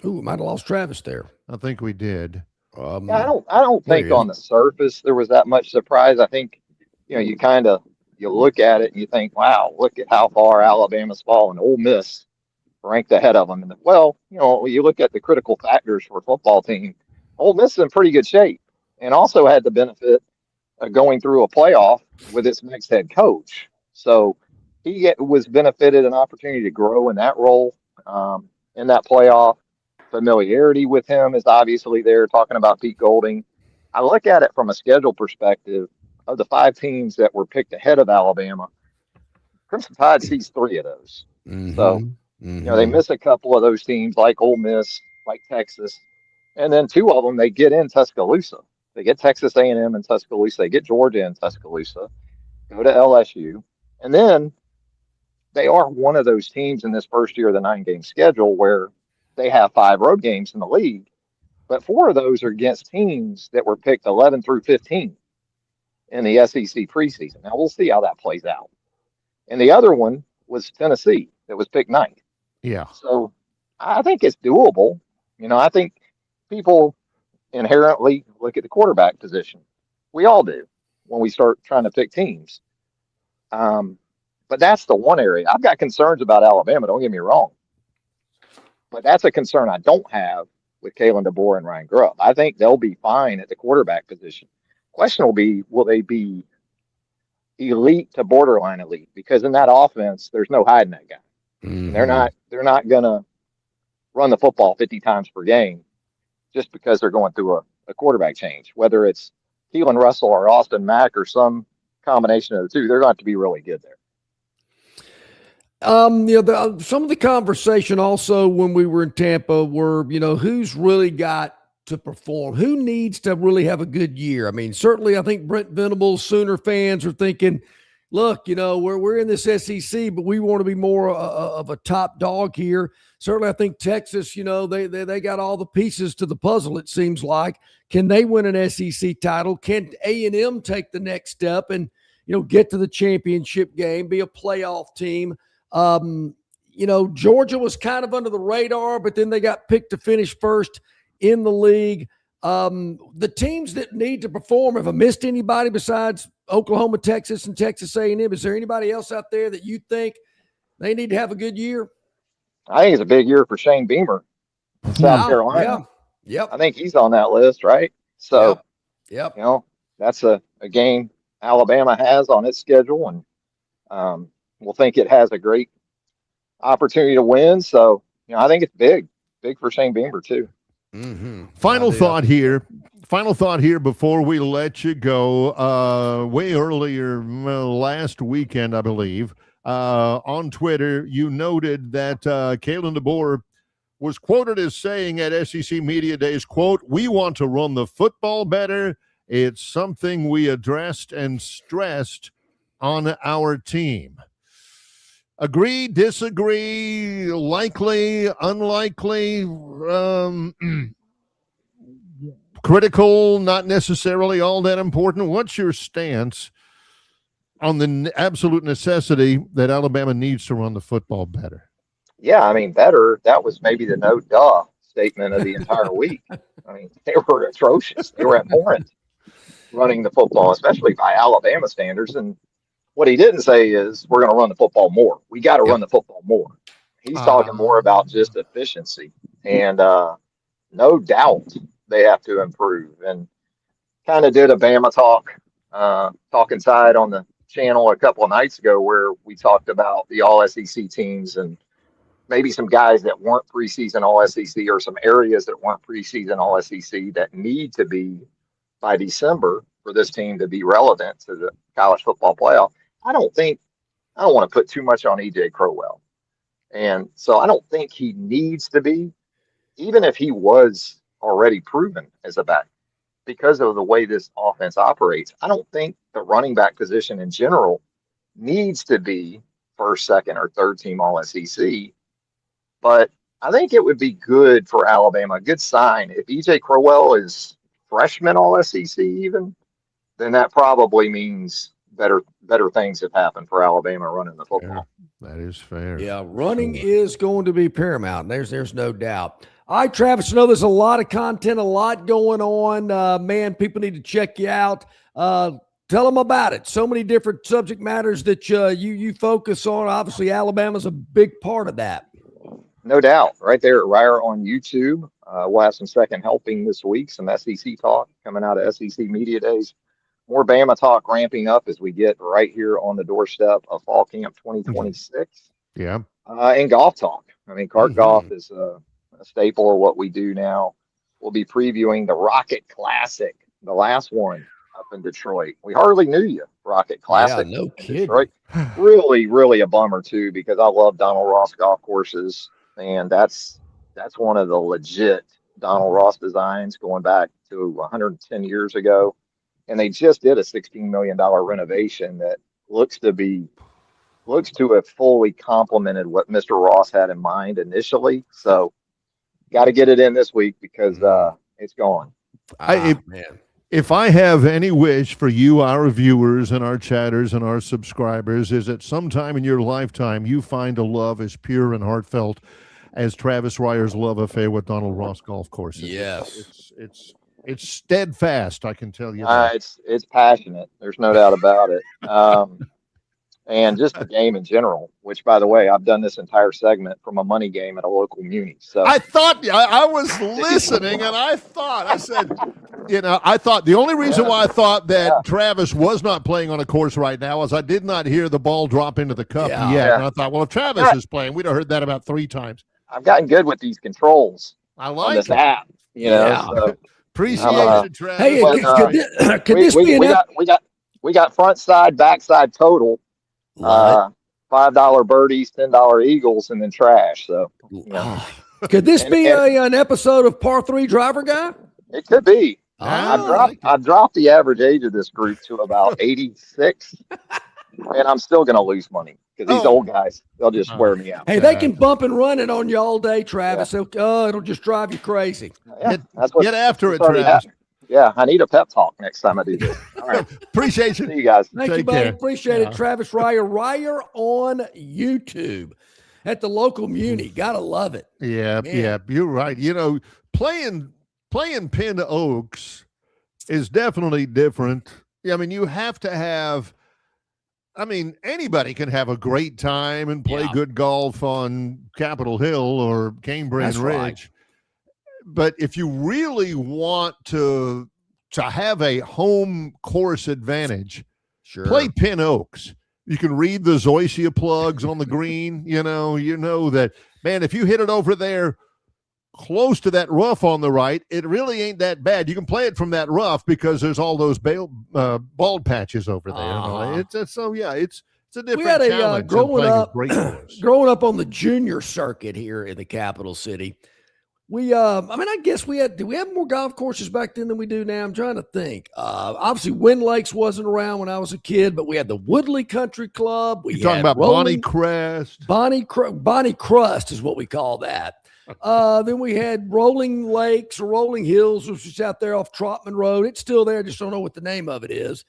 Ooh, might have lost Travis there. I think we did. I don't think on the surface there was that much surprise. I think, you look at it and you think, wow, look at how far Alabama's fallen. Ole Miss ranked ahead of them. And when you look at the critical factors for a football team, Ole Miss is in pretty good shape, and also had the benefit of going through a playoff with its next head coach. So he was benefited an opportunity to grow in that role, in that playoff. Familiarity with him is obviously there, talking about Pete Golding. I look at it from a schedule perspective. Of the 5 teams that were picked ahead of Alabama, Crimson Tide sees 3 of those. Mm-hmm. So, they miss a couple of those teams like Ole Miss, like Texas. And then 2 of them, they get in Tuscaloosa. They get Texas A&M in Tuscaloosa. They get Georgia in Tuscaloosa, go to LSU. And then they are one of those teams in this first year of the 9-game schedule where they have 5 road games in the league, but 4 of those are against teams that were picked 11 through 15 in the SEC preseason. Now we'll see how that plays out. And the other one was Tennessee that was picked 9th. Yeah. So I think it's doable. I think people inherently look at the quarterback position. We all do when we start trying to pick teams. But that's the one area. I've got concerns about Alabama, don't get me wrong. But that's a concern I don't have with Kalen DeBoer and Ryan Grubb. I think they'll be fine at the quarterback position. Question will they be elite to borderline elite? Because in that offense, there's no hiding that guy. Mm-hmm. They're not gonna run the football 50 times per game just because they're going through a quarterback change. Whether it's Keelan Russell or Austin Mack or some combination of the 2, they're going to have to be really good there. Some of the conversation also when we were in Tampa were, who's really got to perform, who needs to really have a good year. I mean, certainly I think Brent Venables, Sooner fans are thinking, look, we're in this SEC, but we want to be more of a top dog here. Certainly I think Texas, they got all the pieces to the puzzle, it seems like. Can they win an SEC title? Can A&M take the next step and, get to the championship game, be a playoff team? Georgia was kind of under the radar, but then they got picked to finish first in the league. The teams that need to perform, have I missed anybody besides Oklahoma, Texas, and Texas A&M? Is there anybody else out there that you think they need to have a good year? I think it's a big year for Shane Beamer in South Carolina. Yeah. Yep. I think he's on that list, right? So, yep. That's a game Alabama has on its schedule, and we'll think it has a great opportunity to win. So, I think it's big for Shane Beamer too. Mm-hmm. Final thought here before we let you go. Way earlier last weekend, I believe, on Twitter, you noted that Kalen DeBoer was quoted as saying at SEC Media Days, quote, "We want to run the football better. It's something we addressed and stressed on our team." Agree, disagree, likely, unlikely, critical, not necessarily all that important? What's your stance on the absolute necessity that Alabama needs to run the football better? Yeah, I mean, better. That was maybe the no duh statement of the entire week. I mean, they were atrocious. They were abhorrent running the football, especially by Alabama standards. And what he didn't say is we're going to run the football more. We got to run the football more. He's talking more about just efficiency. And no doubt they have to improve. And, kind of did a Bama talk inside on the channel a couple of nights ago where we talked about the all SEC teams and maybe some guys that weren't preseason all SEC or some areas that weren't preseason all SEC that need to be by December for this team to be relevant to the college football playoff. I don't want to put too much on EJ Crowell. And so I don't think he needs to be, even if he was already proven as a back, because of the way this offense operates. I don't think the running back position in general needs to be first, second, or third team all SEC. But I think it would be good for Alabama, a good sign. If EJ Crowell is freshman all SEC even, then that probably means better things have happened for Alabama running the football. Yeah, that is fair. Yeah, running is going to be paramount. There's no doubt. All right, Travis, I know there's a lot of content, a lot going on. Man, people need to check you out. Tell them about it. So many different subject matters that you focus on. Obviously, Alabama's a big part of that. No doubt. Right there at Ryer on YouTube. We'll have some second helping this week, some SEC talk coming out of SEC Media Days. More Bama talk ramping up as we get right here on the doorstep of Fall Camp 2026. Yeah. And golf talk. I mean, cart golf is a staple of what we do now. We'll be previewing the Rocket Classic, the last one up in Detroit. We hardly knew you, Rocket Classic. Yeah, no kidding. Detroit. Really, really a bummer, too, because I love Donald Ross golf courses. And that's one of the legit Donald Ross designs going back to 110 years ago. And they just did a $16 million renovation that looks to have fully complemented what Mr. Ross had in mind initially. So got to get it in this week because it's gone. If I have any wish for you, our viewers and our chatters and our subscribers, is that sometime in your lifetime you find a love as pure and heartfelt as Travis Ryer's love affair with Donald Ross golf courses. Yes. It's steadfast, I can tell you that. It's passionate. There's no doubt about it. And just the game in general, which, by the way, I've done this entire segment from a money game at a local muni. So I thought, I was listening, and I said, I thought the only reason why I thought that Travis was not playing on a course right now is I did not hear the ball drop into the cup yet. Yeah. And I thought, well, if Travis is playing, we'd have heard that about 3 times. I've gotten good with these controls. I on like this it. app. So, appreciation, Travis. Hey, could this be we got front side, back side total. $5 birdies, $10 eagles, and then trash. So, could this be an episode of Par 3 Driver Guy? It could be. I dropped the average age of this group to about 86, and I'm still going to lose money because these old guys, they'll just wear me out. Hey, they can bump and run it on you all day, Travis. It'll just drive you crazy. Get after it, Travis. Yeah, I need a pep talk next time I do this. All right. Appreciation. See you guys. Thank you, buddy. Appreciate it. Travis Ryer on YouTube at the local muni. Gotta love it. Yeah, you're right. Playing Pin Oaks is definitely different. I mean, you have to have, anybody can have a great time and play good golf on Capitol Hill or Cambrian Ridge. Right. But if you really want to have a home course advantage, play Pin Oaks. You can read the Zoysia plugs on the green. You know that, man, if you hit it over there close to that rough on the right, it really ain't that bad. You can play it from that rough because there's all those bald patches over there. It's a different we had challenge. Growing up on the junior circuit here in the capital city. I guess do we have more golf courses back then than we do now? I'm trying to think. Obviously, Wind Lakes wasn't around when I was a kid, but we had the Woodley Country Club. You're talking about Bonnie Crest. Bonnie Crust is what we call that. Then we had Rolling Lakes or Rolling Hills, which is out there off Trotman Road. It's still there. I just don't know what the name of it is.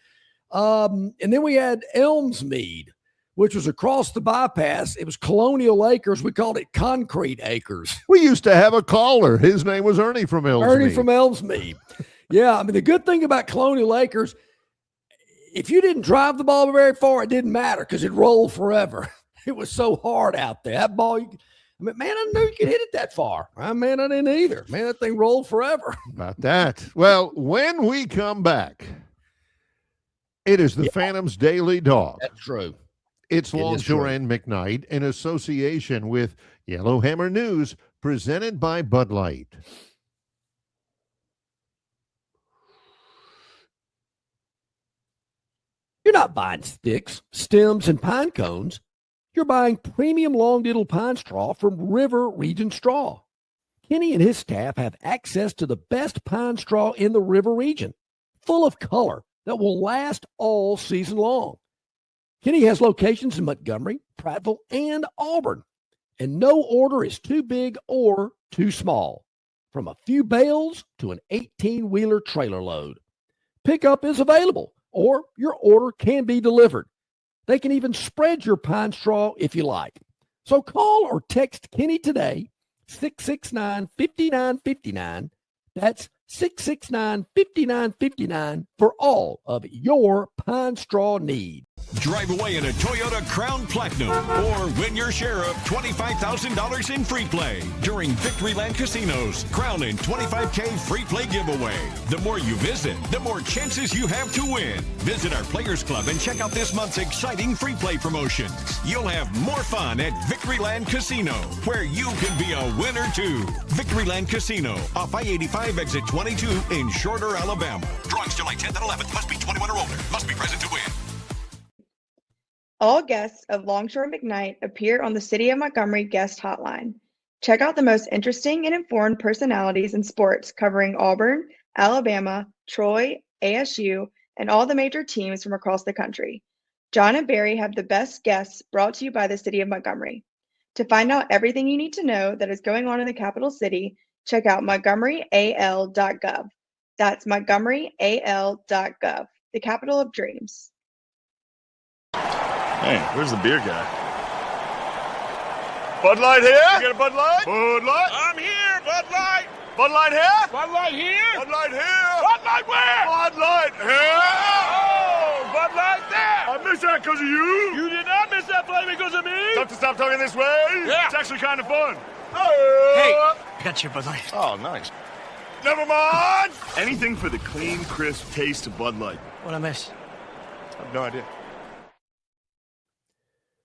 And then we had Elmsmead, which was across the bypass. It was Colonial Acres. We called it Concrete Acres. We used to have a caller. His name was Ernie from Elmsmead. Yeah, the good thing about Colonial Acres, if you didn't drive the ball very far, it didn't matter because it rolled forever. It was so hard out there. That ball, I mean, man, I knew you could hit it that far. Man, I didn't either. Man, that thing rolled forever. About that. Well, when we come back, it is the Phantom's Daily Dog. That's true. It's Longshore and McKnight in association with Yellowhammer News, presented by Bud Light. You're not buying sticks, stems, and pine cones. You're buying premium long-diddle pine straw from River Region Straw. Kenny and his staff have access to the best pine straw in the River Region, full of color that will last all season long. Kenny has locations in Montgomery, Prattville, and Auburn, and no order is too big or too small, from a few bales to an 18-wheeler trailer load. Pickup is available, or your order can be delivered. They can even spread your pine straw if you like. So call or text Kenny today, 669-5959. That's 669-5959 for all of your pine straw needs. Drive away in a Toyota Crown Platinum or win your share of $25,000 in free play during Victoryland Casino's Crown and 25K free play giveaway. The more you visit, the more chances you have to win. Visit our Players Club and check out this month's exciting free play promotions. You'll have more fun at Victoryland Casino, where you can be a winner too. Victoryland Casino, off I-85 exit 22 in Shorter, Alabama. Drawings July 10th and 11th. Must be 21 or older. Must be present to win. All guests of Longshore McKnight appear on the City of Montgomery guest hotline. Check out the most interesting and informed personalities in sports covering Auburn, Alabama, Troy, ASU, and all the major teams from across the country. John and Barry have the best guests brought to you by the City of Montgomery. To find out everything you need to know that is going on in the capital city, check out montgomeryal.gov. That's montgomeryal.gov, the capital of dreams. Hey, where's the beer guy? Bud Light here? You get a Bud Light? Bud Light? I'm here, Bud Light. Bud Light here? Bud Light here? Bud Light here? Bud Light where? Bud Light here? Oh, Bud Light there. I missed that because of you. You did not miss that play because of me. Have to stop talking this way? Yeah. It's actually kind of fun. Hey, I got your Bud Light. Oh, nice. Never mind. Anything for the clean, crisp taste of Bud Light. What'd I miss? I have no idea.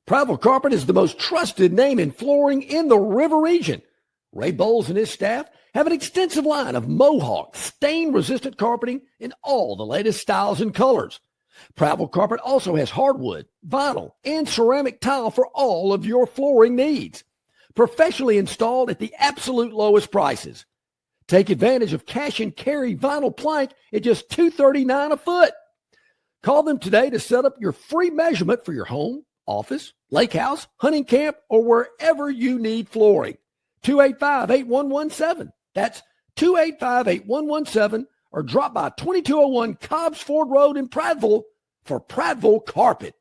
Prattville Carpet is the most trusted name in flooring in the River Region. Ray Bowles and his staff have an extensive line of Mohawk, stain-resistant carpeting in all the latest styles and colors. Prattville Carpet also has hardwood, vinyl, and ceramic tile for all of your flooring needs. Professionally installed at the absolute lowest prices. Take advantage of cash and carry vinyl plank at just $239 a foot. Call them today to set up your free measurement for your home, office, lake house, hunting camp, or wherever you need flooring. 285-8117. That's 285-8117, or drop by 2201 Cobbs Ford Road in Prattville for Prattville Carpet.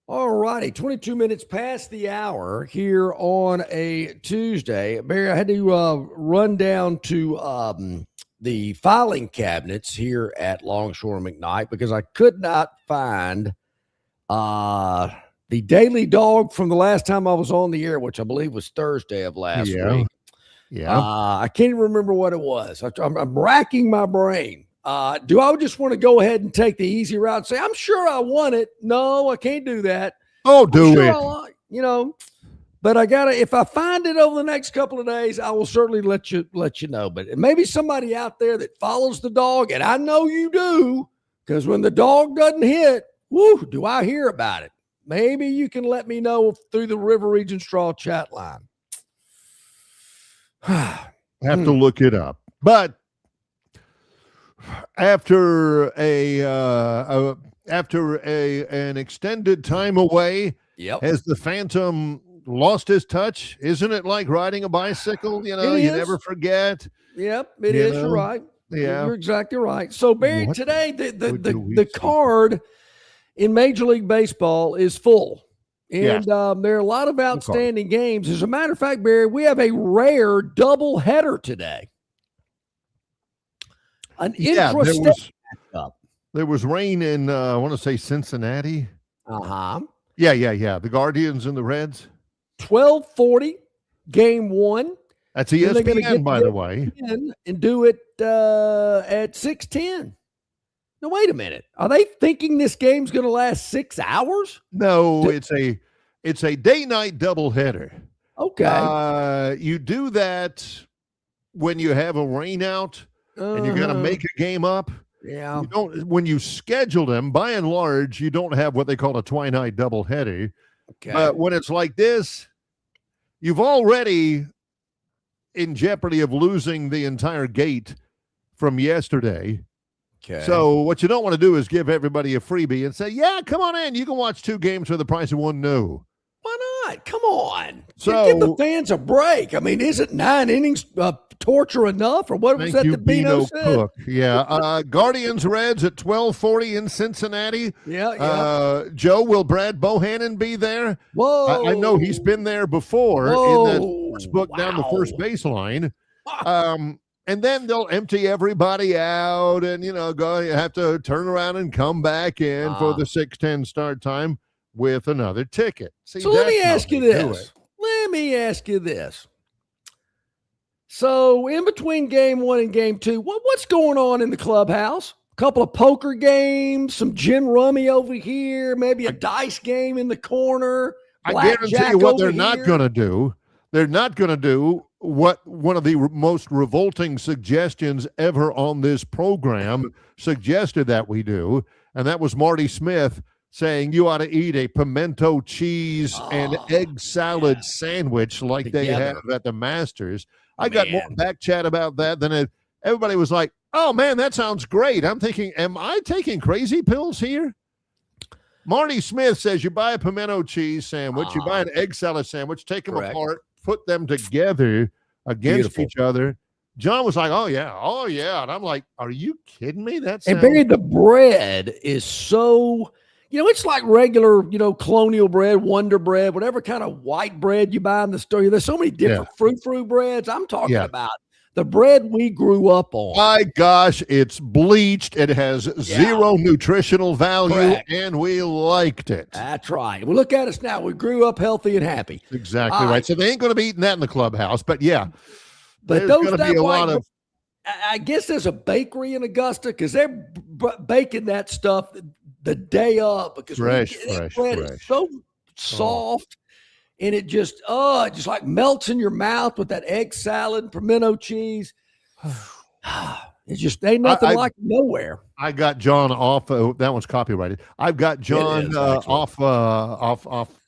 All righty, 22 minutes past the hour here on a Tuesday. Barry, I had to run down to the filing cabinets here at Longshore McKnight because I could not find the Daily Dog from the last time I was on the air, which I believe was Thursday of last week. Yeah. I can't even remember what it was. I'm racking my brain. Do I just want to go ahead and take the easy route and say, I'm sure I won it? No, I can't do that. Oh, do it. But I gotta, if I find it over the next couple of days, I will certainly let you know. But maybe somebody out there that follows the dog, and I know you do, because when the dog doesn't hit, whoo, do I hear about it? Maybe you can let me know through the River Region Straw chat line. Have to look it up. But after an extended time away, has the Phantom lost his touch? Isn't it like riding a bicycle? You never forget. Yep, it is. You're right. Yeah, you're exactly right. So, Barry, today the card in Major League Baseball is full. And there are a lot of outstanding games. As a matter of fact, Barry, we have a rare double header today. There was rain in, I want to say Cincinnati. Uh-huh. Yeah. The Guardians and the Reds. 12:40, game one. That's Then they're gonna ESPN, get by the way. and do it at 6:10. Now, wait a minute. Are they thinking this game's going to last 6 hours? No, it's a day-night doubleheader. Okay. You do that when you have a rain out and you're going to make a game up. Yeah. You don't, when you schedule them, by and large, you don't have what they call a twilight doubleheader. Okay. But when it's like this, you've already in jeopardy of losing the entire gate from yesterday. Okay. So what you don't want to do is give everybody a freebie and say, yeah, come on in. You can watch 2 games for the price of 1 new. Why not? Come on. So give the fans a break. I mean, isn't 9 innings torture enough? Or what was that that Bino said? Cook. Yeah. Guardians Reds at 12:40 in Cincinnati. Yeah. Joe, will Brad Bohannon be there? Whoa. I know he's been there before in the sports book down the first baseline. And then they'll empty everybody out and, you have to turn around and come back in for the 6:10 start time with another ticket. See, So let me ask you this. So in between game 1 and game 2, what's going on in the clubhouse? A couple of poker games, some gin rummy over here, maybe a dice game in the corner. I guarantee you what they're not going to do. They're not going to do what one of the most revolting suggestions ever on this program suggested that we do, and that was Marty Smith saying you ought to eat a pimento cheese and egg salad sandwich like they have at the Masters. I got more back chat about that than everybody was like, oh, man, that sounds great. I'm thinking, am I taking crazy pills here? Marty Smith says you buy a pimento cheese sandwich, you buy an egg salad sandwich, take them apart, put them together against each other. John was like, oh, yeah. And I'm like, are you kidding me? That's and Barry, the bread is so, it's like regular, colonial bread, Wonder Bread, whatever kind of white bread you buy in the store. There's so many different fruit breads. I'm talking about the bread we grew up on. My gosh, it's bleached. It has zero nutritional value, and we liked it. That's right. Well, look at us now. We grew up healthy and happy. Exactly right. So they ain't going to be eating that in the clubhouse, but but there's going to be a lot of. I guess there's a bakery in Augusta because they're baking that stuff the day up because fresh. Is so soft. And it just like melts in your mouth with that egg salad, pimento cheese. It's just ain't nothing like it nowhere. I got John off. That one's copyrighted. I've got John off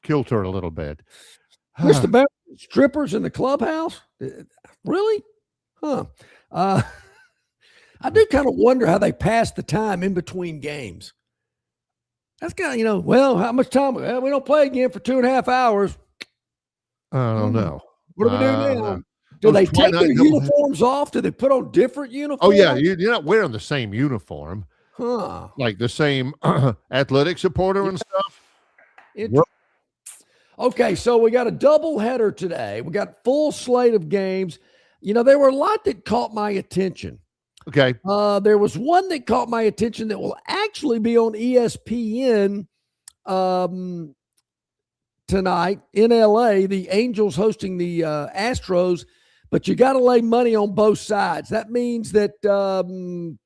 kilter a little bit. Mr. Bear, strippers in the clubhouse? Really? Huh. I do kind of wonder how they pass the time in between games. That's kind of, how much time? Well, we don't play again for 2.5 hours. I don't know. What do we do now? Do they take their uniforms off? Do they put on different uniforms? Oh, yeah. You're not wearing the same uniform. Huh. Like the same athletic supporter and stuff. Okay, so we got a double header today. We got full slate of games. There were a lot that caught my attention. Okay. There was one that caught my attention that will actually be on ESPN tonight in LA. The Angels hosting the Astros, but you got to lay money on both sides. That means that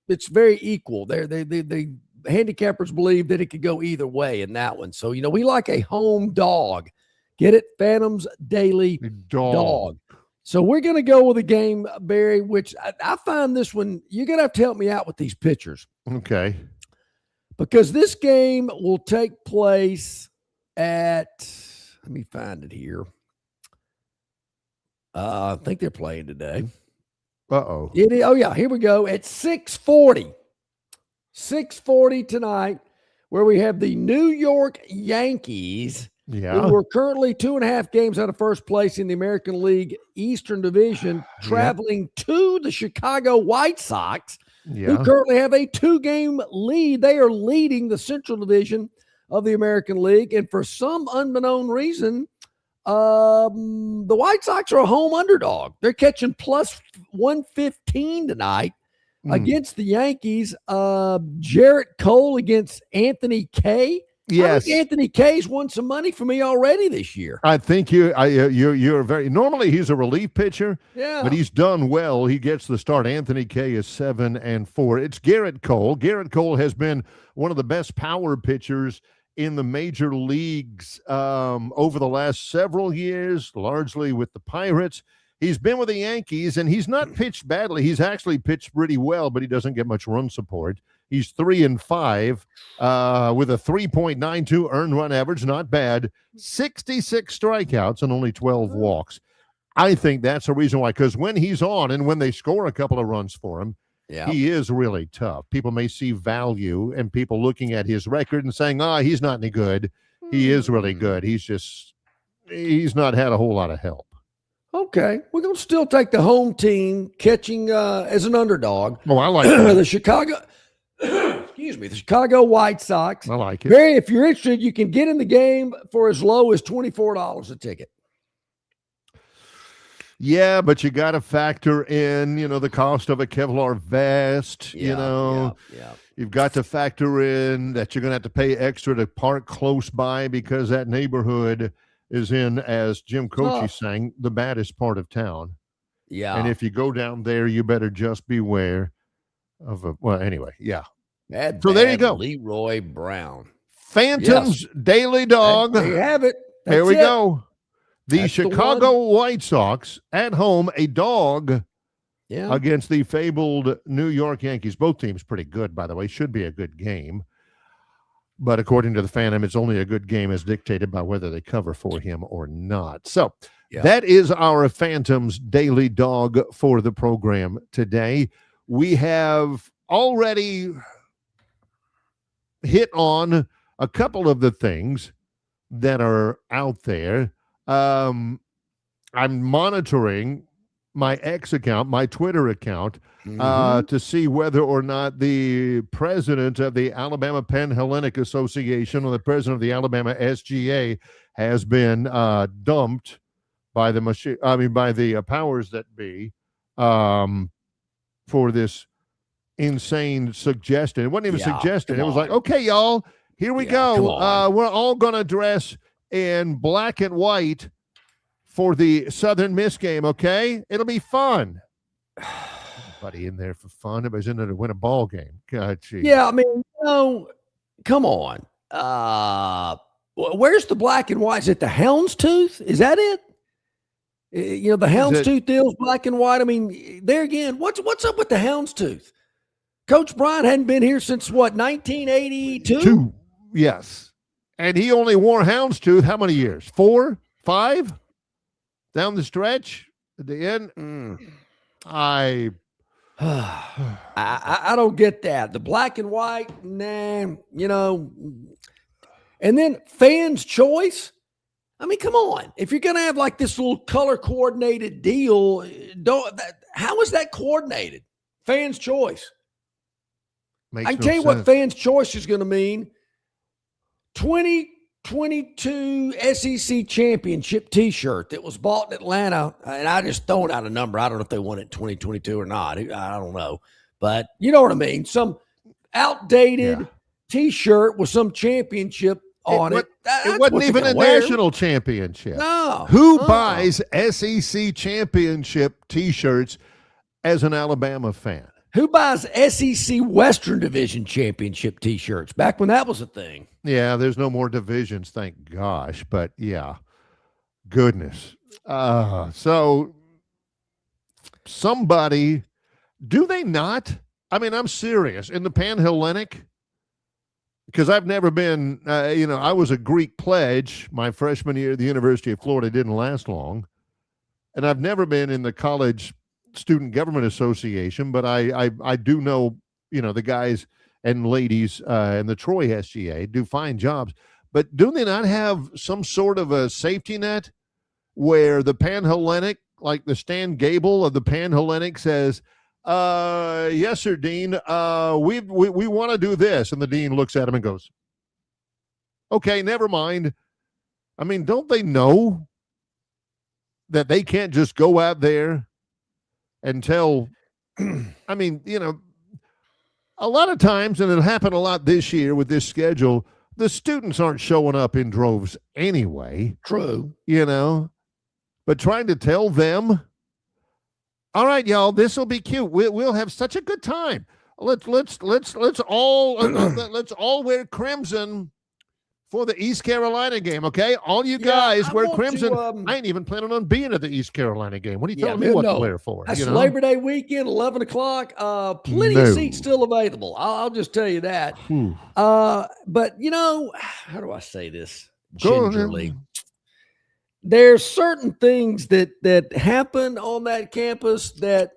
it's very equal. The handicappers believe that it could go either way in that one. So, we like a home dog. Get it? Phantoms Daily dog. So we're going to go with a game, Barry, which I find this one, you're going to have to help me out with these pitchers. Okay. Because this game will take place at, let me find it here. I think they're playing today. Uh-oh. Oh, yeah, here we go. At 6:40. 6:40 tonight, where we have the New York Yankees, who are currently 2.5 games out of first place in the American League Eastern Division, traveling to the Chicago White Sox, who currently have a 2-game lead. They are leading the Central Division of the American League. And for some unbeknown reason, the White Sox are a home underdog. They're catching plus 115 tonight against the Yankees. Jarrett Cole against Anthony Kay. Yes. I think Anthony Kay's won some money for me already this year. I think you're very – normally he's a relief pitcher, Yeah. but he's done well. He gets the start. Anthony Kay is 7-4. It's Garrett Cole. Garrett Cole has been one of the best power pitchers in the major leagues over the last several years, largely with the Pirates. He's been with the Yankees, and he's not pitched badly. He's actually pitched pretty well, but he doesn't get much run support. He's 3-5 with a 3.92 earned run average. Not bad. 66 strikeouts and only 12 walks. I think that's the reason why, because when he's on and when they score a couple of runs for him, he is really tough. People may see value and people looking at his record and saying, he's not any good. He is really good. He's not had a whole lot of help. Okay. We're going to still take the home team catching as an underdog. Oh, I like that. the Chicago White Sox. I like it. Barry, if you're interested, you can get in the game for as low as $24 a ticket. Yeah, but you got to factor in, the cost of a Kevlar vest. You've got to factor in that you're going to have to pay extra to park close by because that neighborhood is in, as Jim Croce sang, the baddest part of town. Yeah. And if you go down there, you better just beware of anyway, yeah. So there you go. Leroy Brown. Phantoms Daily Dog. There you have it. There we go. The That's Chicago White Sox at home, a dog against the fabled New York Yankees. Both teams pretty good, by the way. Should be a good game. But according to the Phantom, it's only a good game as dictated by whether they cover for him or not. So that is our Phantoms Daily Dog for the program today. We have already hit on a couple of the things that are out there. I'm monitoring my X account, my Twitter account, to see whether or not the president of the Alabama Panhellenic Association or the president of the Alabama SGA has been dumped by the powers that be for this insane suggestion. It wasn't even suggestion. It was like, okay, y'all, here we go. We're all going to dress in black and white for the Southern Miss game, okay? It'll be fun. Everybody in there for fun. Everybody's in there to win a ball game. God, geez. Yeah, I mean, come on. Where's the black and white? Is it the houndstooth? Is that it? The houndstooth deal's black and white. I mean, there again, what's up with the houndstooth? Coach Bryant hadn't been here since, 1982? Yes. And he only wore houndstooth how many years? 4? 5? Down the stretch? At the end? I don't get that. The black and white, nah, And then fans' choice. I mean, come on. If you're going to have like this little color coordinated deal, how is that coordinated? Fans' choice. I can tell you what fans' choice is going to mean. 2022 SEC championship T-shirt that was bought in Atlanta, and I just throwing out a number. I don't know if they won it in 2022 or not. I don't know, but you know what I mean. Some outdated T-shirt with some championship on it. It wasn't even a national championship. No. Who buys SEC championship T-shirts as an Alabama fan? Who buys SEC Western Division championship T-shirts back when that was a thing? Yeah, there's no more divisions, thank gosh. But yeah, goodness. So somebody, do they not? I mean, I'm serious. In the Panhellenic, because I've never been, I was a Greek pledge my freshman year at the University of Florida. It didn't last long. And I've never been in the College Student Government Association, but I do know, the guys and ladies in the Troy SGA do fine jobs. But do they not have some sort of a safety net where the Panhellenic, like the Stan Gable of the Panhellenic says, yes, sir, Dean, we want to do this. And the dean looks at him and goes, okay, never mind. I mean, don't they know that they can't just go out there and tell, I mean, a lot of times, and it happened a lot this year with this schedule, the students aren't showing up in droves anyway. True. But trying to tell them, all right, y'all, this will be cute. We'll have such a good time. Let's all let's all wear crimson for the East Carolina game, okay? All you guys wear crimson. I ain't even planning on being at the East Carolina game. What are you telling me what to wear for? That's Labor Day weekend, 11 o'clock. Plenty of seats still available. I'll just tell you that. But, how do I say this gingerly? There's certain things that happen on that campus that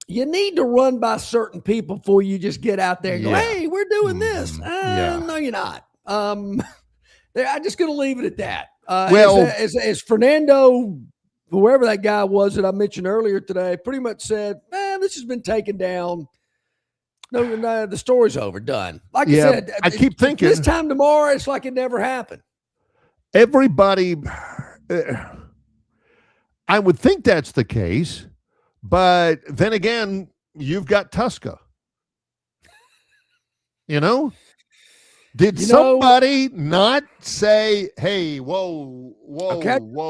you need to run by certain people before you just get out there and go, hey, we're doing this. No, you're not. I'm just going to leave it at that. As Fernando, whoever that guy was that I mentioned earlier today, pretty much said, this has been taken down. No, the story's over, done. Like I said, I keep thinking this time tomorrow, it's like it never happened. Everybody, I would think that's the case, but then again, you've got Tuska. Did somebody not say, hey, whoa, whoa.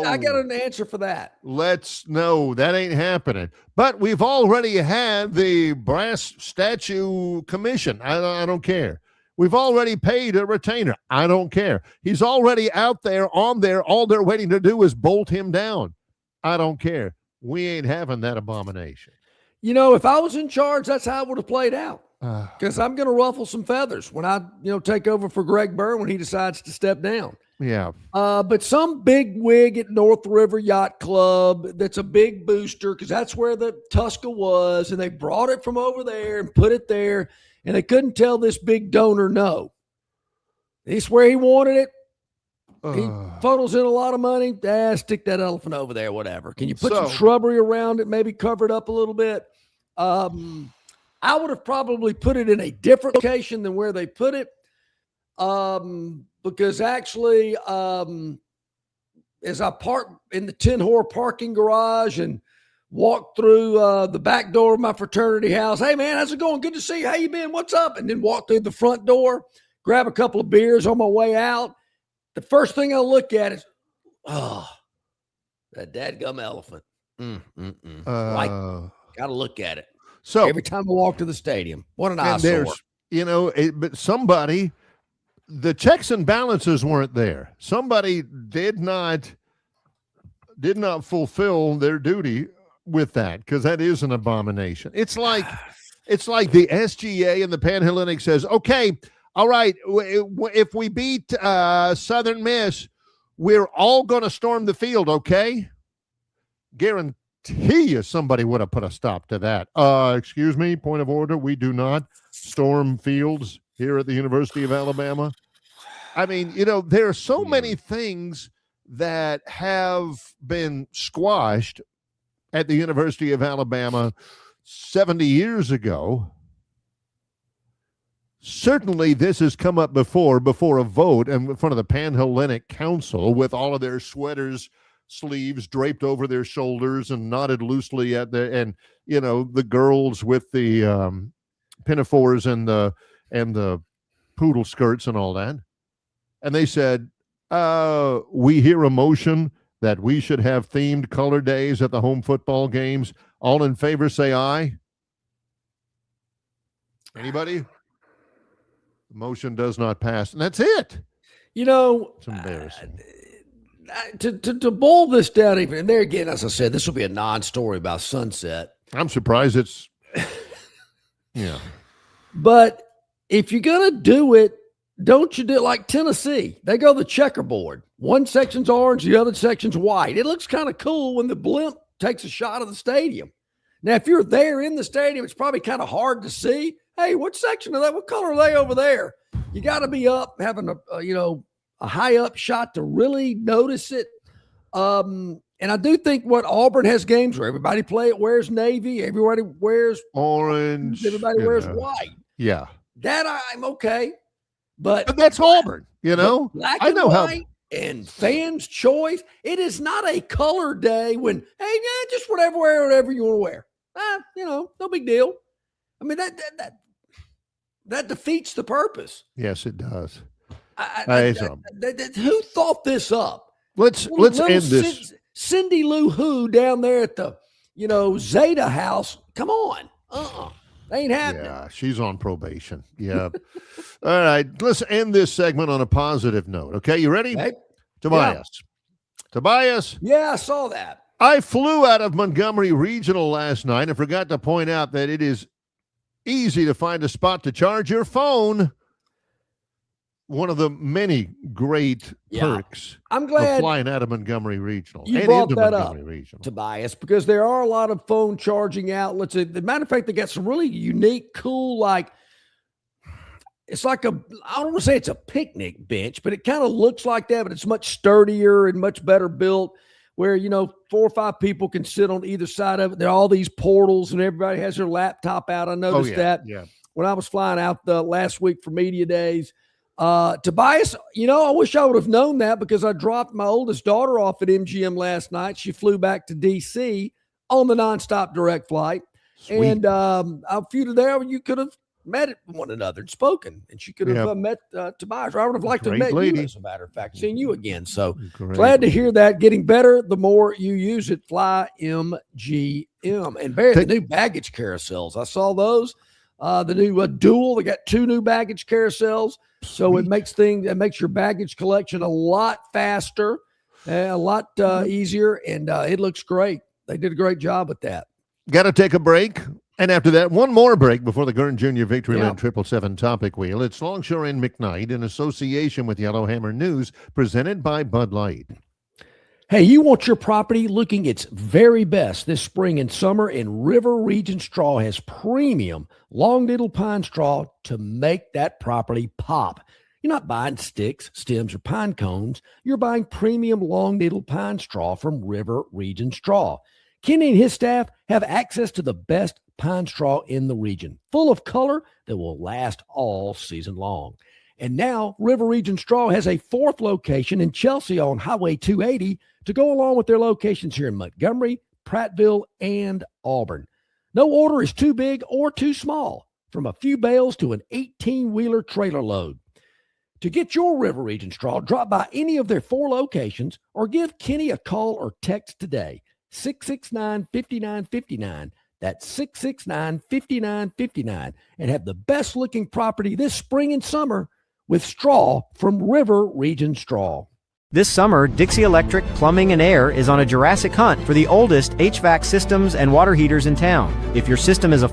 I got an answer for that. No, that ain't happening. But we've already had the brass statue commission. I don't care. We've already paid a retainer. I don't care. He's already out there on there. All they're waiting to do is bolt him down. I don't care. We ain't having that abomination. If I was in charge, that's how it would have played out. Because I'm going to ruffle some feathers when I, take over for Greg Gurn when he decides to step down. Yeah. But some big wig at North River Yacht Club that's a big booster because that's where the Tuska was, and they brought it from over there and put it there, and they couldn't tell this big donor no. He's where he wanted it. He funnels in a lot of money. Stick that elephant over there, whatever. Can you put some shrubbery around it, maybe cover it up a little bit? I would have probably put it in a different location than where they put it. Because actually, as I parked in the Tin Whore parking garage and walked through the back door of my fraternity house, hey, man, how's it going? Good to see you. How you been? What's up? And then walk through the front door, grab a couple of beers on my way out. The first thing I look at is, that dadgum elephant. Got to look at it. So every time I walk to the stadium, what an eyesore. But somebody, the checks and balances weren't there. Somebody did not fulfill their duty with that, because that is an abomination. It's like the SGA and the Panhellenic says, okay, all right, if we beat Southern Miss, we're all going to storm the field, okay? Guarantee you somebody would have put a stop to that. Excuse me, point of order, we do not storm fields here at the University of Alabama. I mean, there are so many things that have been squashed at the University of Alabama 70 years ago. Certainly this has come up before a vote in front of the Panhellenic Council with all of their sweaters, sleeves draped over their shoulders and knotted loosely at the girls with the pinafores and the poodle skirts and all that. And they said, we hear a motion that we should have themed color days at the home football games. All in favor, say aye. Anybody? The motion does not pass. And that's it. It's embarrassing. To boil this down even, and there again, as I said, this will be a non-story about Sunset. I'm surprised it's, But if you're going to do it, don't you do it like Tennessee? They go the checkerboard. One section's orange, the other section's white. It looks kind of cool when the blimp takes a shot of the stadium. Now, if you're there in the stadium, it's probably kind of hard to see. Hey, what section of that? What color are they over there? You got to be up, having a high up shot to really notice it. And I do think what Auburn has games where everybody wears navy, everybody wears orange, everybody wears white. Yeah. That I'm okay. But that's Auburn, Black and white and fans' choice. It is not a color day when, hey, just whatever you want to wear. No big deal. I mean, that defeats the purpose. Yes, it does. Who thought this up? Let's end this. Cindy Lou Who down there at the Zeta house. Come on, ain't happening. Yeah, she's on probation. Yeah. All right, let's end this segment on a positive note. Okay, you ready? Okay. Tobias. Yeah. Tobias. Yeah, I saw that. I flew out of Montgomery Regional last night and forgot to point out that it is easy to find a spot to charge your phone. One of the many great perks I'm glad of flying out of Montgomery Regional. You and brought into that Montgomery up, Regional. Tobias, because there are a lot of phone charging outlets. As a matter of fact, they got some really unique, cool, it's like I don't want to say it's a picnic bench, but it kind of looks like that, but it's much sturdier and much better built where, 4 or 5 people can sit on either side of it. There are all these portals and everybody has their laptop out. I noticed that when I was flying out last week for media days. Tobias, I wish I would have known that because I dropped my oldest daughter off at MGM last night. She flew back to DC on the nonstop direct flight. Sweet. And a few to there, you could have met one another and spoken, and she could have met Tobias. I would have liked to have met you, as a matter of fact, seeing you again. So glad to hear that. Getting better the more you use it. Fly MGM. And Barry, the new baggage carousels. I saw those. The new dual. They got 2 new baggage carousels. So it makes your baggage collection a lot faster, a lot easier, and it looks great. They did a great job with that. Got to take a break. And after that, one more break before the Gurn Jr. Victoryland 777 topic wheel. It's Longshore and McKnight in association with Yellowhammer News, presented by Bud Light. Hey, you want your property looking its very best this spring and summer, and River Region Straw has premium long needle pine straw to make that property pop. You're not buying sticks, stems, or pine cones. You're buying premium long needle pine straw from River Region Straw. Kenny and his staff have access to the best pine straw in the region, full of color that will last all season long. And now River Region Straw has a 4th location in Chelsea on Highway 280 to go along with their locations here in Montgomery, Prattville, and Auburn. No order is too big or too small, from a few bales to an 18-wheeler trailer load. To get your River Region Straw, drop by any of their 4 locations or give Kenny a call or text today. 669-5959. That's 669-5959. And have the best looking property this spring and summer with straw from River Region Straw. This summer, Dixie Electric Plumbing and Air is on a Jurassic hunt for the oldest HVAC systems and water heaters in town. If your system is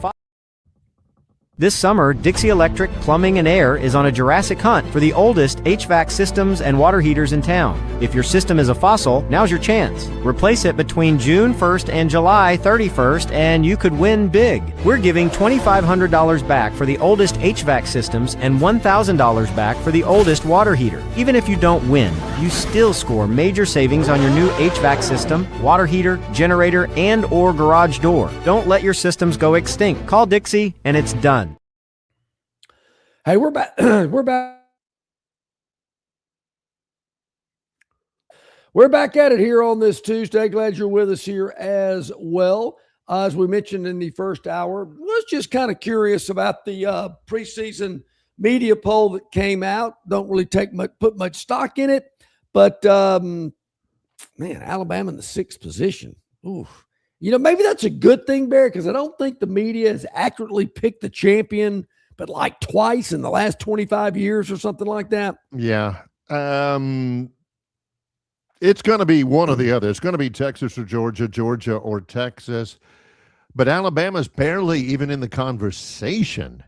This summer, Dixie Electric Plumbing and Air is on a Jurassic hunt for the oldest HVAC systems and water heaters in town. If your system is a fossil, now's your chance. Replace it between June 1st and July 31st and you could win big. We're giving $2,500 back for the oldest HVAC systems and $1,000 back for the oldest water heater. Even if you don't win, you still score major savings on your new HVAC system, water heater, generator, and or garage door. Don't let your systems go extinct. Call Dixie and it's done. Hey, we're back. We're back at it here on this Tuesday. Glad you're with us here as well. As we mentioned in the first hour, was just kind of curious about the preseason media poll that came out. Don't really put much stock in it, but man, Alabama in the 6th position. Oof. Maybe that's a good thing, Barry, because I don't think the media has accurately picked the champion, but like twice in the last 25 years or something like that. Yeah. It's going to be one or the other. It's going to be Texas or Georgia or Texas. But Alabama's barely even in the conversation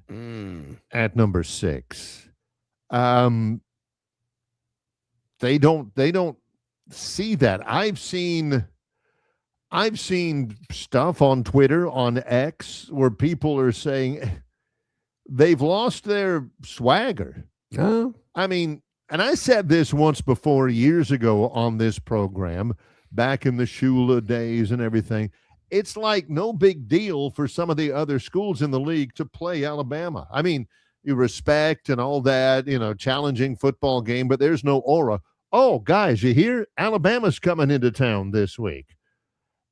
at number 6. They don't see that. I've seen stuff on Twitter, on X, where people are saying they've lost their swagger. I mean, and I said this once before years ago on this program, back in the Shula days and everything. It's like no big deal for some of the other schools in the league to play Alabama. I mean, you respect and all that, challenging football game, but there's no aura. Oh, guys, you hear? Alabama's coming into town this week.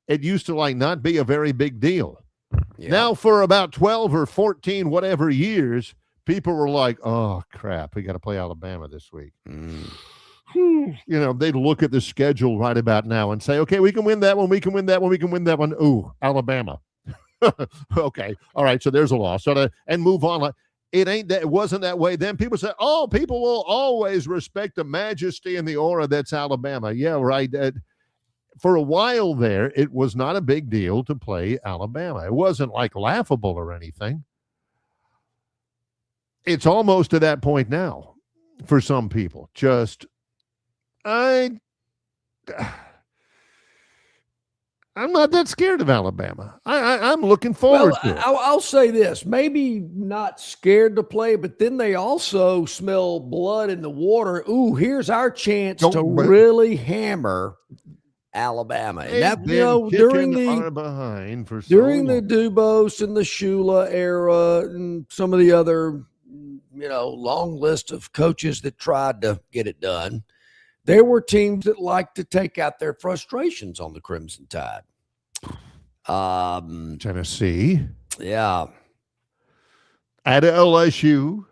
It used to not be a very big deal. Yeah. Now for about 12 or 14, whatever years, people were like, oh, crap, we got to play Alabama this week. They'd look at the schedule right about now and say, okay, we can win that one. We can win that one. We can win that one. Ooh, Alabama. Okay. All right. So there's a loss. And move on. Like, it wasn't that way. Then people say, oh, people will always respect the majesty and the aura that's Alabama. Yeah, right. For a while there, it was not a big deal to play Alabama. It wasn't like laughable or anything. It's almost to that point now for some people. I'm not that scared of Alabama. I'm looking forward to it. I'll say this, maybe not scared to play, but then they also smell blood in the water. Ooh, here's our chance to really hammer Alabama. And that, during the Dubose and the Shula era and some of the other, long list of coaches that tried to get it done, there were teams that liked to take out their frustrations on the Crimson Tide. Tennessee. Yeah. At LSU.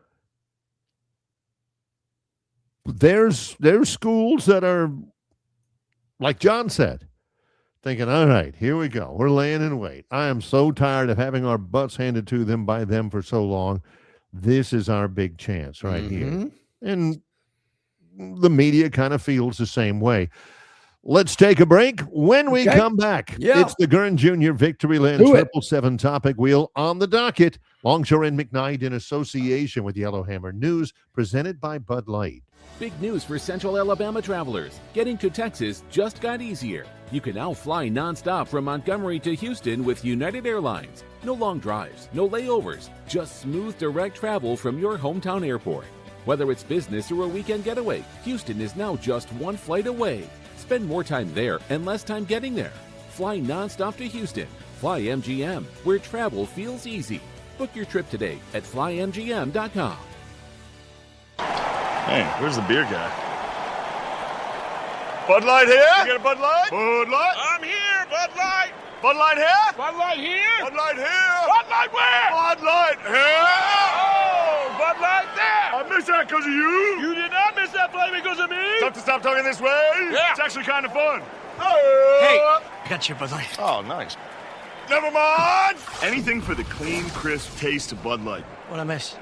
There's schools that are, like John said, thinking, all right, here we go. We're laying in wait. I am so tired of having our butts handed to them by them for so long. This is our big chance right here. And the media kind of feels the same way. Let's take a break. When we come back, it's the Gurn Jr. Victoryland 777 topic wheel on the docket. Longshore and McKnight in association with Yellowhammer News, presented by Bud Light. Big news for Central Alabama travelers. Getting to Texas just got easier. You can now fly nonstop from Montgomery to Houston with United Airlines. No long drives, no layovers, just smooth direct travel from your hometown airport. Whether it's business or a weekend getaway, Houston is now just one flight away. Spend more time there and less time getting there. Fly nonstop to Houston. Fly MGM, where travel feels easy. Book your trip today at flymgm.com. Hey, where's the beer guy? Bud Light here? You get a Bud Light? Bud Light? I'm here, Bud Light. Bud Light here? Bud Light here? Bud Light here? Bud Light where? Bud Light here? Oh, Bud Light there. I missed that because of you. You did not miss that play because of me. Tough to stop talking this way? Yeah. It's actually kind of fun. Hey, I got your Bud Light. Oh, nice. Never mind. Anything for the clean, crisp taste of Bud Light. What'd I miss?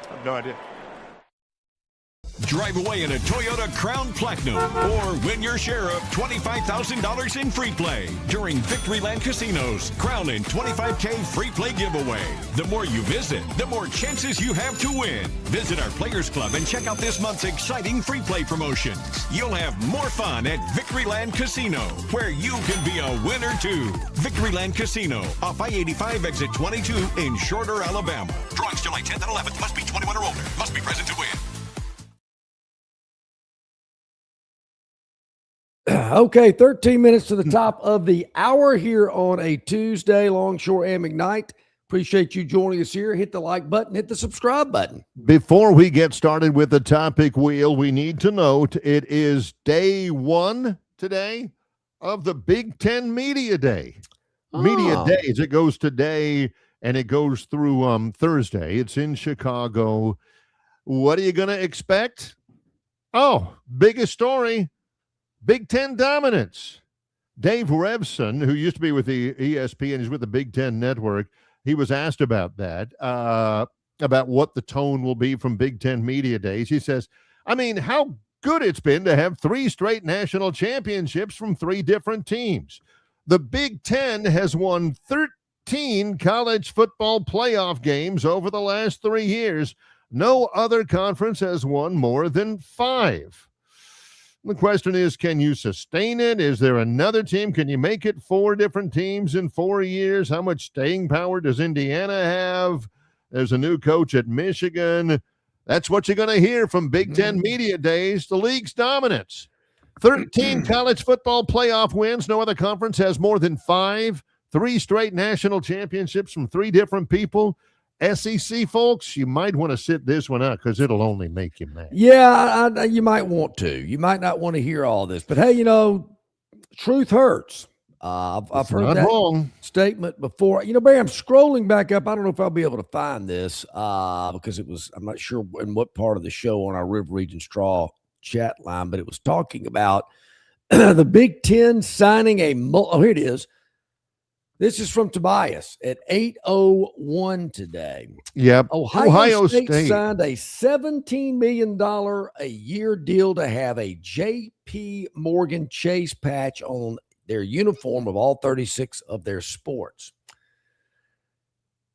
I have no idea. Drive away in a Toyota Crown Platinum or win your share of $25,000 in free play during Victoryland Casino's Crown and 25K free play giveaway. The more you visit, the more chances you have to win. Visit our Players Club and check out this month's exciting free play promotions. You'll have more fun at Victoryland Casino, where you can be a winner too. Victoryland Casino, off I-85 exit 22 in Shorter, Alabama. Drawings July 10th and 11th. Must be 21 or older. Must be present to win. Okay, 13 minutes to the top of the hour here on a Tuesday. Longshore and McKnight. Appreciate you joining us here. Hit the like button, hit the subscribe button. Before we get started with the topic wheel, we need to note it is day one today of the Big Ten Media Day. Media Days. It goes today and it goes through Thursday. It's in Chicago. What are you going to expect? Oh, biggest story. Big Ten dominance. Dave Revson, who used to be with the ESPN, he's with the Big Ten Network. He was asked about that, about what the tone will be from Big Ten Media Days. He says, I mean, how good it's been to have 3 straight national championships from 3 different teams. The Big Ten has won 13 college football playoff games over the last 3 years. No other conference has won more than 5. The question is, can you sustain it? Is there another team? Can you make it 4 different teams in 4 years? How much staying power does Indiana have? There's a new coach at Michigan. That's what you're going to hear from Big Ten Media Days, the league's dominance. 13 college football playoff wins. No other conference has more than 5. 3 straight national championships from 3 different people. SEC folks, you might want to sit this one out because it'll only make you mad. Yeah, you might want to. You might not want to hear all this. But, hey, truth hurts. I've heard not that wrong. statement before. You know, Barry, I'm scrolling back up. I don't know if I'll be able to find this because I'm not sure in what part of the show on our River Region Straw chat line, but it was talking about the Big Ten signing here it is. This is from Tobias at 8:01 today. Yep. Ohio State signed a $17 million a year deal to have a J.P. Morgan Chase patch on their uniform of all 36 of their sports.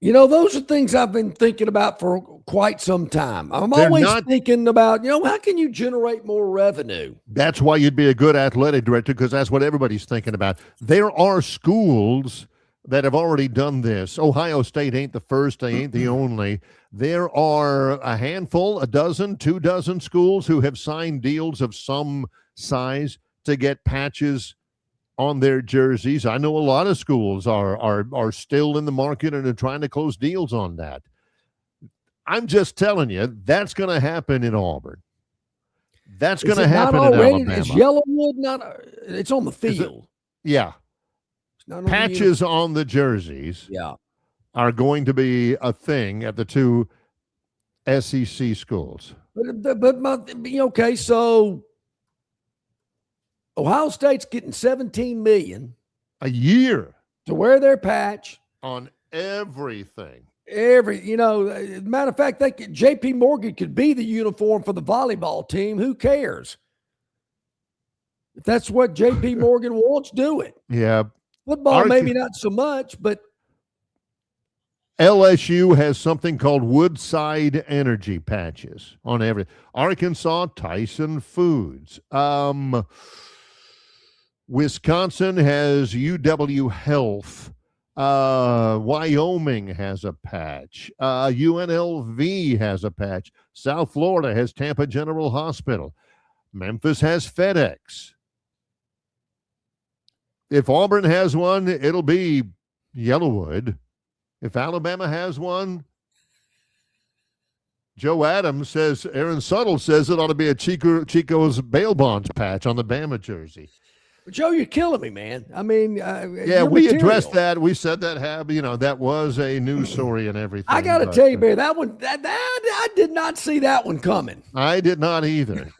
You know, those are things I've been thinking about for quite some time. I'm always thinking about, how can you generate more revenue? That's why you'd be a good athletic director, because that's what everybody's thinking about. There are schools that have already done this. Ohio State ain't the first, they ain't the only. There are a handful, a dozen, 2 dozen schools who have signed deals of some size to get patches on their jerseys. I know a lot of schools are still in the market and are trying to close deals on that. I'm just telling you, that's going to happen in Auburn. That's going to happen in Alabama. Is Yellowwood it's on the field? Yeah. Patches on the jerseys are going to be a thing at the 2 SEC schools. Okay, so Ohio State's getting $17 million a year to wear their patch on everything. Matter of fact, J.P. Morgan could be the uniform for the volleyball team. Who cares? If that's what J.P. Morgan wants, do it. Yeah. Football, maybe not so much, but LSU has something called Woodside Energy patches on every. Arkansas, Tyson Foods. Wisconsin has UW Health. Wyoming has a patch. UNLV has a patch. South Florida has Tampa General Hospital. Memphis has FedEx. If Auburn has one, it'll be Yellowwood. If Alabama has one, Joe Adams says, Aaron Suttle says it ought to be a Chico's bail bonds patch on the Bama jersey. Joe, you're killing me, man. I mean, we addressed that. We said that, that was a news story and everything. I got to tell you, Barry, that one, I did not see that one coming. I did not either.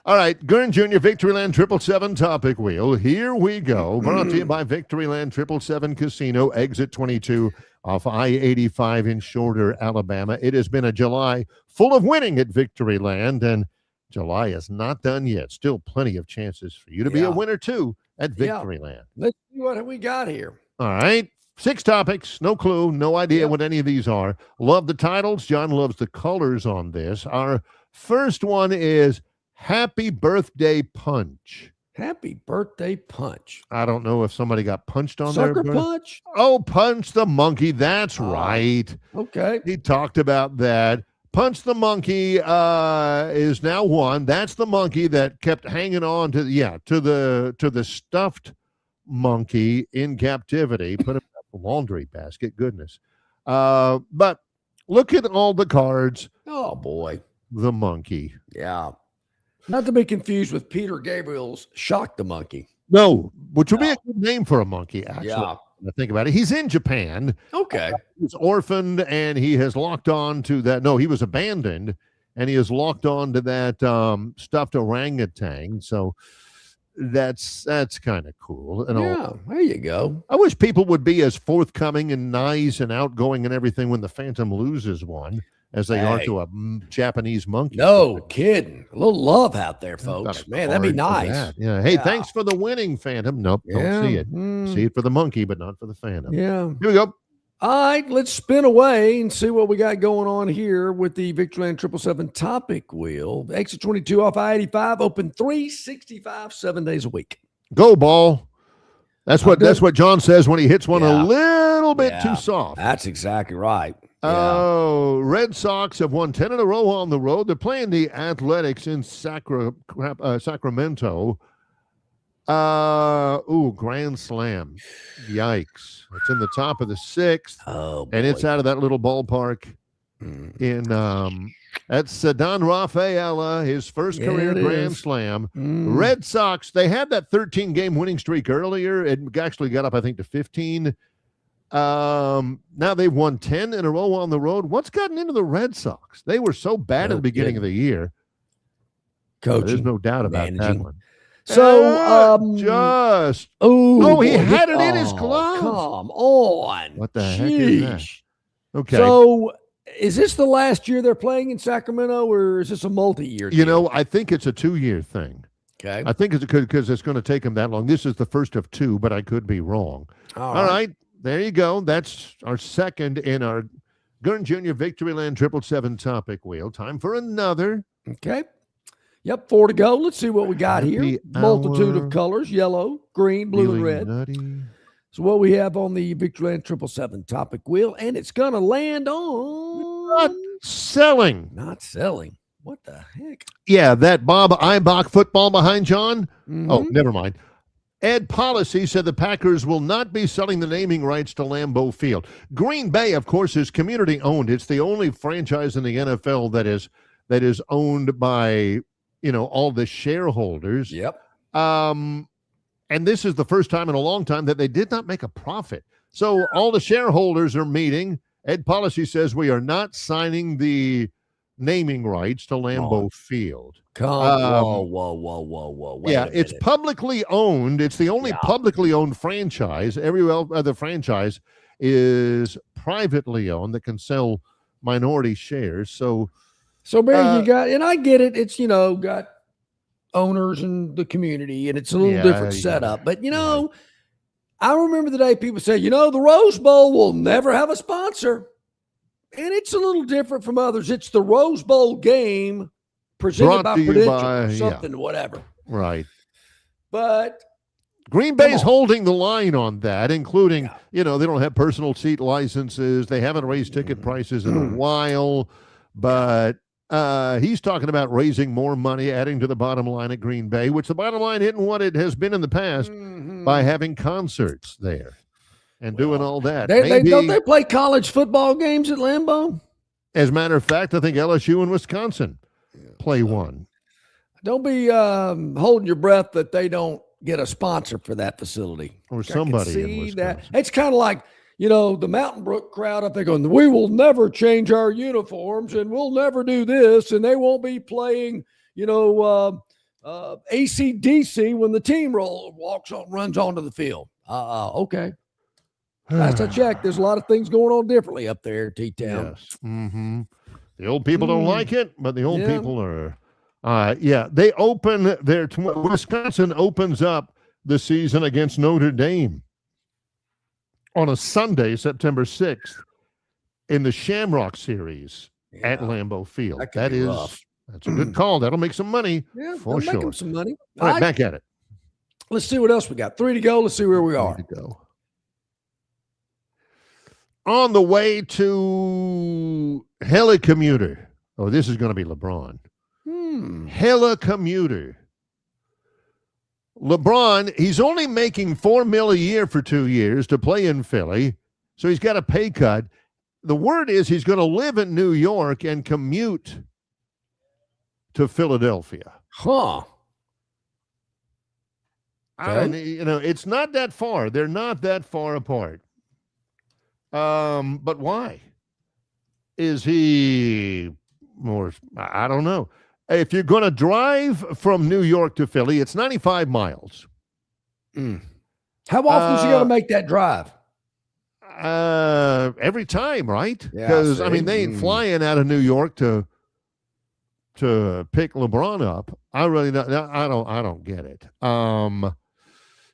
All right, Gurn Jr., Victoryland 777 topic wheel. Here we go. Brought to you by Victoryland 777 Casino, exit 22 off I-85 in Shorter, Alabama. It has been a July full of winning at Victoryland, and July is not done yet. Still plenty of chances for you to be a winner, too, at Victoryland. Let's see what we got here. All right. 6 topics. No clue. No idea what any of these are. Love the titles. John loves the colors on this. Our first one is Happy Birthday Punch. Happy Birthday Punch. I don't know if somebody got punched on their Sucker Punch? Oh, Punch the Monkey. That's right. Okay. He talked about that. Punch the Monkey is now one. That's the monkey that kept hanging on to the stuffed monkey in captivity. Put him in a laundry basket. Goodness. But look at all the cards. Oh, boy. The monkey. Yeah. Not to be confused with Peter Gabriel's Shock the Monkey. No, which would be a good name for a monkey, actually. Yeah. I think about it. He's in Japan. Okay. He's orphaned, and he has locked on to that. No, he was abandoned, and he has locked on to that stuffed orangutan. So that's kind of cool. And there you go. I wish people would be as forthcoming and nice and outgoing and everything when the Phantom loses one as they are to a Japanese monkey. No kidding. A little love out there, folks. Man, that'd be nice. That. Yeah. Hey, thanks for the winning, Phantom. Nope, don't see it. See it for the monkey, but not for the Phantom. Yeah. Here we go. All right, let's spin away and see what we got going on here with the Victoryland 777 topic wheel. Exit 22 off I-85, open 365, 7 days a week. Go, ball. That's what John says when he hits one a little bit too soft. That's exactly right. Oh, Red Sox have won 10 in a row on the road. They're playing the Athletics in Sacramento. Grand slam. Yikes. It's in the top of the 6th. Oh, boy. And it's out of that little ballpark in that's Don Rafaela, his first career Grand Slam. Red Sox, they had that 13-game winning streak earlier. It actually got up, I think, to 15. Now they've won 10 in a row on the road. What's gotten into the Red Sox? They were so bad at the beginning of the year. Coaching, there's no doubt about that one. So, he had it in his glove. Come on. What the heck is that? Okay. So, is this the last year they're playing in Sacramento, or is this a multi-year deal? You know, I think it's a 2-year thing. Okay. I think it's because it's going to take them that long. This is the first of 2, but I could be wrong. All right. There you go. That's our second in our Gurn Jr. Victoryland 777 topic wheel. Time for another. Okay. Yep, 4 to go. Let's see what we got here. Multitude of colors, yellow, green, blue, and red. Nutty. So what we have on the Victoryland 777 topic wheel, and it's going to land on... Not selling. Not selling. What the heck? Yeah, that Bob Eibach football behind John? Oh, never mind. Ed Policy said the Packers will not be selling the naming rights to Lambeau Field. Green Bay, of course, is community-owned. It's the only franchise in the NFL that is owned by... all the shareholders. Yep. And this is the first time in a long time that they did not make a profit. So all the shareholders are meeting. Ed Policy says we are not signing the naming rights to Lambeau Field. Whoa. Wait a minute. It's publicly owned. It's the only publicly owned franchise. Every other franchise is privately owned that can sell minority shares. So Barry, you got, and I get it. It's, got owners in the community, and it's a little different setup. But, I remember the day people say, the Rose Bowl will never have a sponsor. And it's a little different from others. It's the Rose Bowl game presented by Prudential or something, whatever. Right. But Green Bay's holding the line on that, including, they don't have personal seat licenses. They haven't raised ticket prices in a while. But he's talking about raising more money, adding to the bottom line at Green Bay, which the bottom line isn't what it has been in the past by having concerts there and doing all that. Don't they play college football games at Lambeau? As a matter of fact, I think LSU and Wisconsin play one. Don't be holding your breath that they don't get a sponsor for that facility. Or somebody in Wisconsin. That. It's kind of like, the Mountain Brook crowd up there going, we will never change our uniforms and we'll never do this. And they won't be playing, AC/DC when the team runs onto the field. Okay. Last I checked, there's a lot of things going on differently up there, T-Town. Yes. The old people don't like it, but the old people are. They open Wisconsin opens up the season against Notre Dame on a Sunday, September 6th, in the Shamrock Series at Lambeau Field. That's a good call. That'll make some money for sure. Make them some money. All right, back at it. Let's see what else we got. 3 to go. Let's see where we are. 3 to go. On the way to Helicommuter. Oh, this is going to be LeBron. Helicommuter. LeBron, he's only making $4 million a year for 2 years to play in Philly, so he's got a pay cut. The word is he's going to live in New York and commute to Philadelphia. It's not that far. They're not that far apart. But why? Is he more? I don't know. If you're going to drive from New York to Philly, it's 95 miles. How often is he going to make that drive? Every time, right? Because they ain't flying out of New York to pick LeBron up. I don't get it.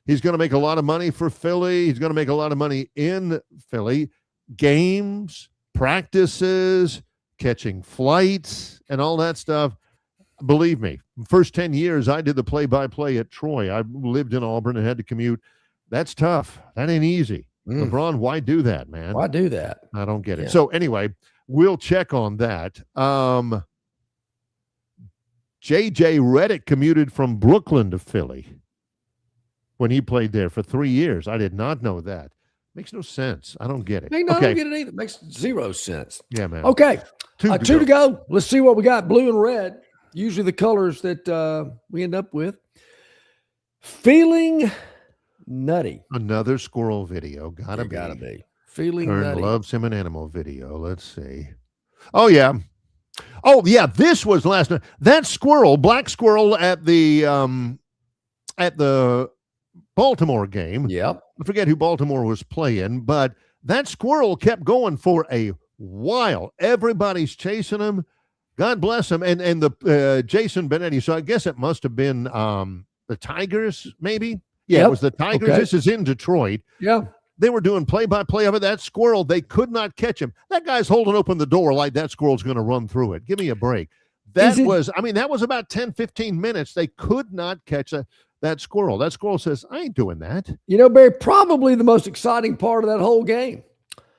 He's going to make a lot of money for Philly. He's going to make a lot of money in Philly. Games, practices, catching flights, and all that stuff. Believe me, first 10 years I did the play-by-play at Troy. I lived in Auburn and had to commute. That's tough. That ain't easy. LeBron, why do that, man? Why do that? I don't get it. So anyway, we'll check on that. J.J. Redick commuted from Brooklyn to Philly when he played there for 3 years. I did not know that. Makes no sense. I don't get it. I don't get it either. It makes zero sense. Yeah, man. Okay. Two to go. Let's see what we got. Blue and red. Usually the colors that we end up with. Feeling nutty. Another squirrel video. Gotta be. Feeling Gurn nutty. loves him an animal video. Let's see. Oh, yeah. Oh, yeah. This was last night. That squirrel, black squirrel at the Baltimore game. Yep. I forget who Baltimore was playing, but that squirrel kept going for a while. Everybody's chasing him. God bless him. And the Jason Benetti. So I guess it must have been the Tigers, maybe. Yeah, It was the Tigers. Okay. This is in Detroit. Yeah. They were doing play-by-play of it. That squirrel, they could not catch him. That guy's holding open the door like that squirrel's going to run through it. Give me a break. That was about 10, 15 minutes. They could not catch that squirrel. That squirrel says, I ain't doing that. Barry, probably the most exciting part of that whole game.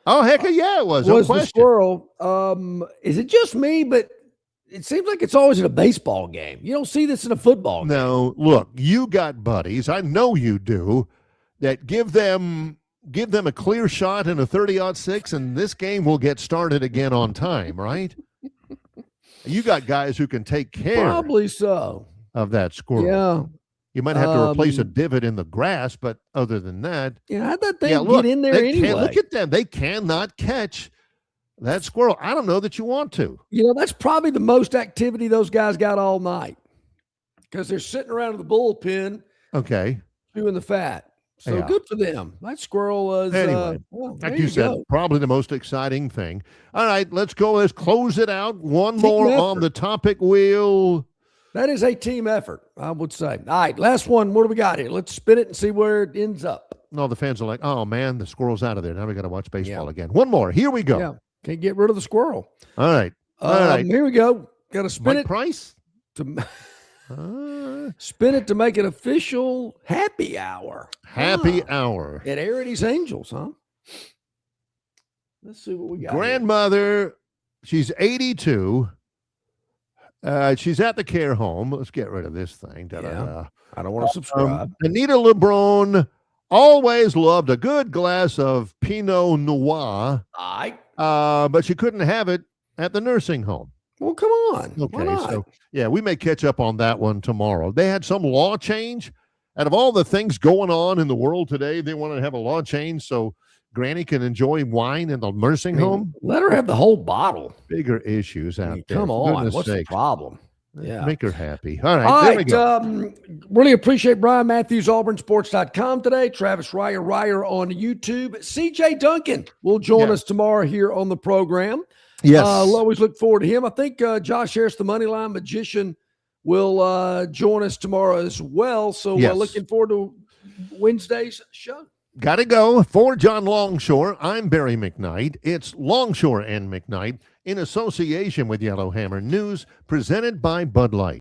Oh, heck yeah, it was. Was the squirrel. Is it just me, but it seems like it's always in a baseball game. You don't see this in a football game. No, look, you got buddies, I know you do, that give them a clear shot in a 30-06, and this game will get started again on time, right? You got guys who can take care probably so of that squirrel. Yeah. You might have to replace a divot in the grass, but other than that. Yeah, how'd that thing get in there anyway? Look at them. They cannot catch that squirrel. I don't know that you want to. That's probably the most activity those guys got all night because they're sitting around in the bullpen. Okay. Chewing the fat. So good for them. That squirrel was, anyway, like you said, probably the most exciting thing. All right, let's go. Let's close it out. One more on the topic wheel. That is a team effort, I would say. All right, last one. What do we got here? Let's spin it and see where it ends up. No, the fans are like, oh, man, the squirrel's out of there. Now we got to watch baseball again. One more. Here we go. Yeah, can't get rid of the squirrel. All right. All right. Here we go. Got to spin Mike it. Price? Spin it to make it official happy hour. Happy hour. At Arity's Angels, huh? Let's see what we got. Grandmother, she's 82. She's at the care home. Let's get rid of this thing. Yeah. I don't want to subscribe. Anita LeBron always loved a good glass of Pinot Noir. But she couldn't have it at the nursing home. Well, come on. Okay, so we may catch up on that one tomorrow. They had some law change. Out of all the things going on in the world today, they want to have a law change so Granny can enjoy wine in the nursing home. Let her have the whole bottle. Bigger issues out there. Come on. What's the problem? Yeah. Make her happy. All right. There we go. Really appreciate Brian Matthews, AuburnSports.com today. Travis Ryer on YouTube. CJ Duncan will join us tomorrow here on the program. Yes. I'll always look forward to him. I think Josh Harris, the Moneyline Magician, will join us tomorrow as well. So looking forward to Wednesday's show. Got to go. For John Longshore, I'm Barry McKnight. It's Longshore and McKnight in association with Yellowhammer News, presented by Bud Light.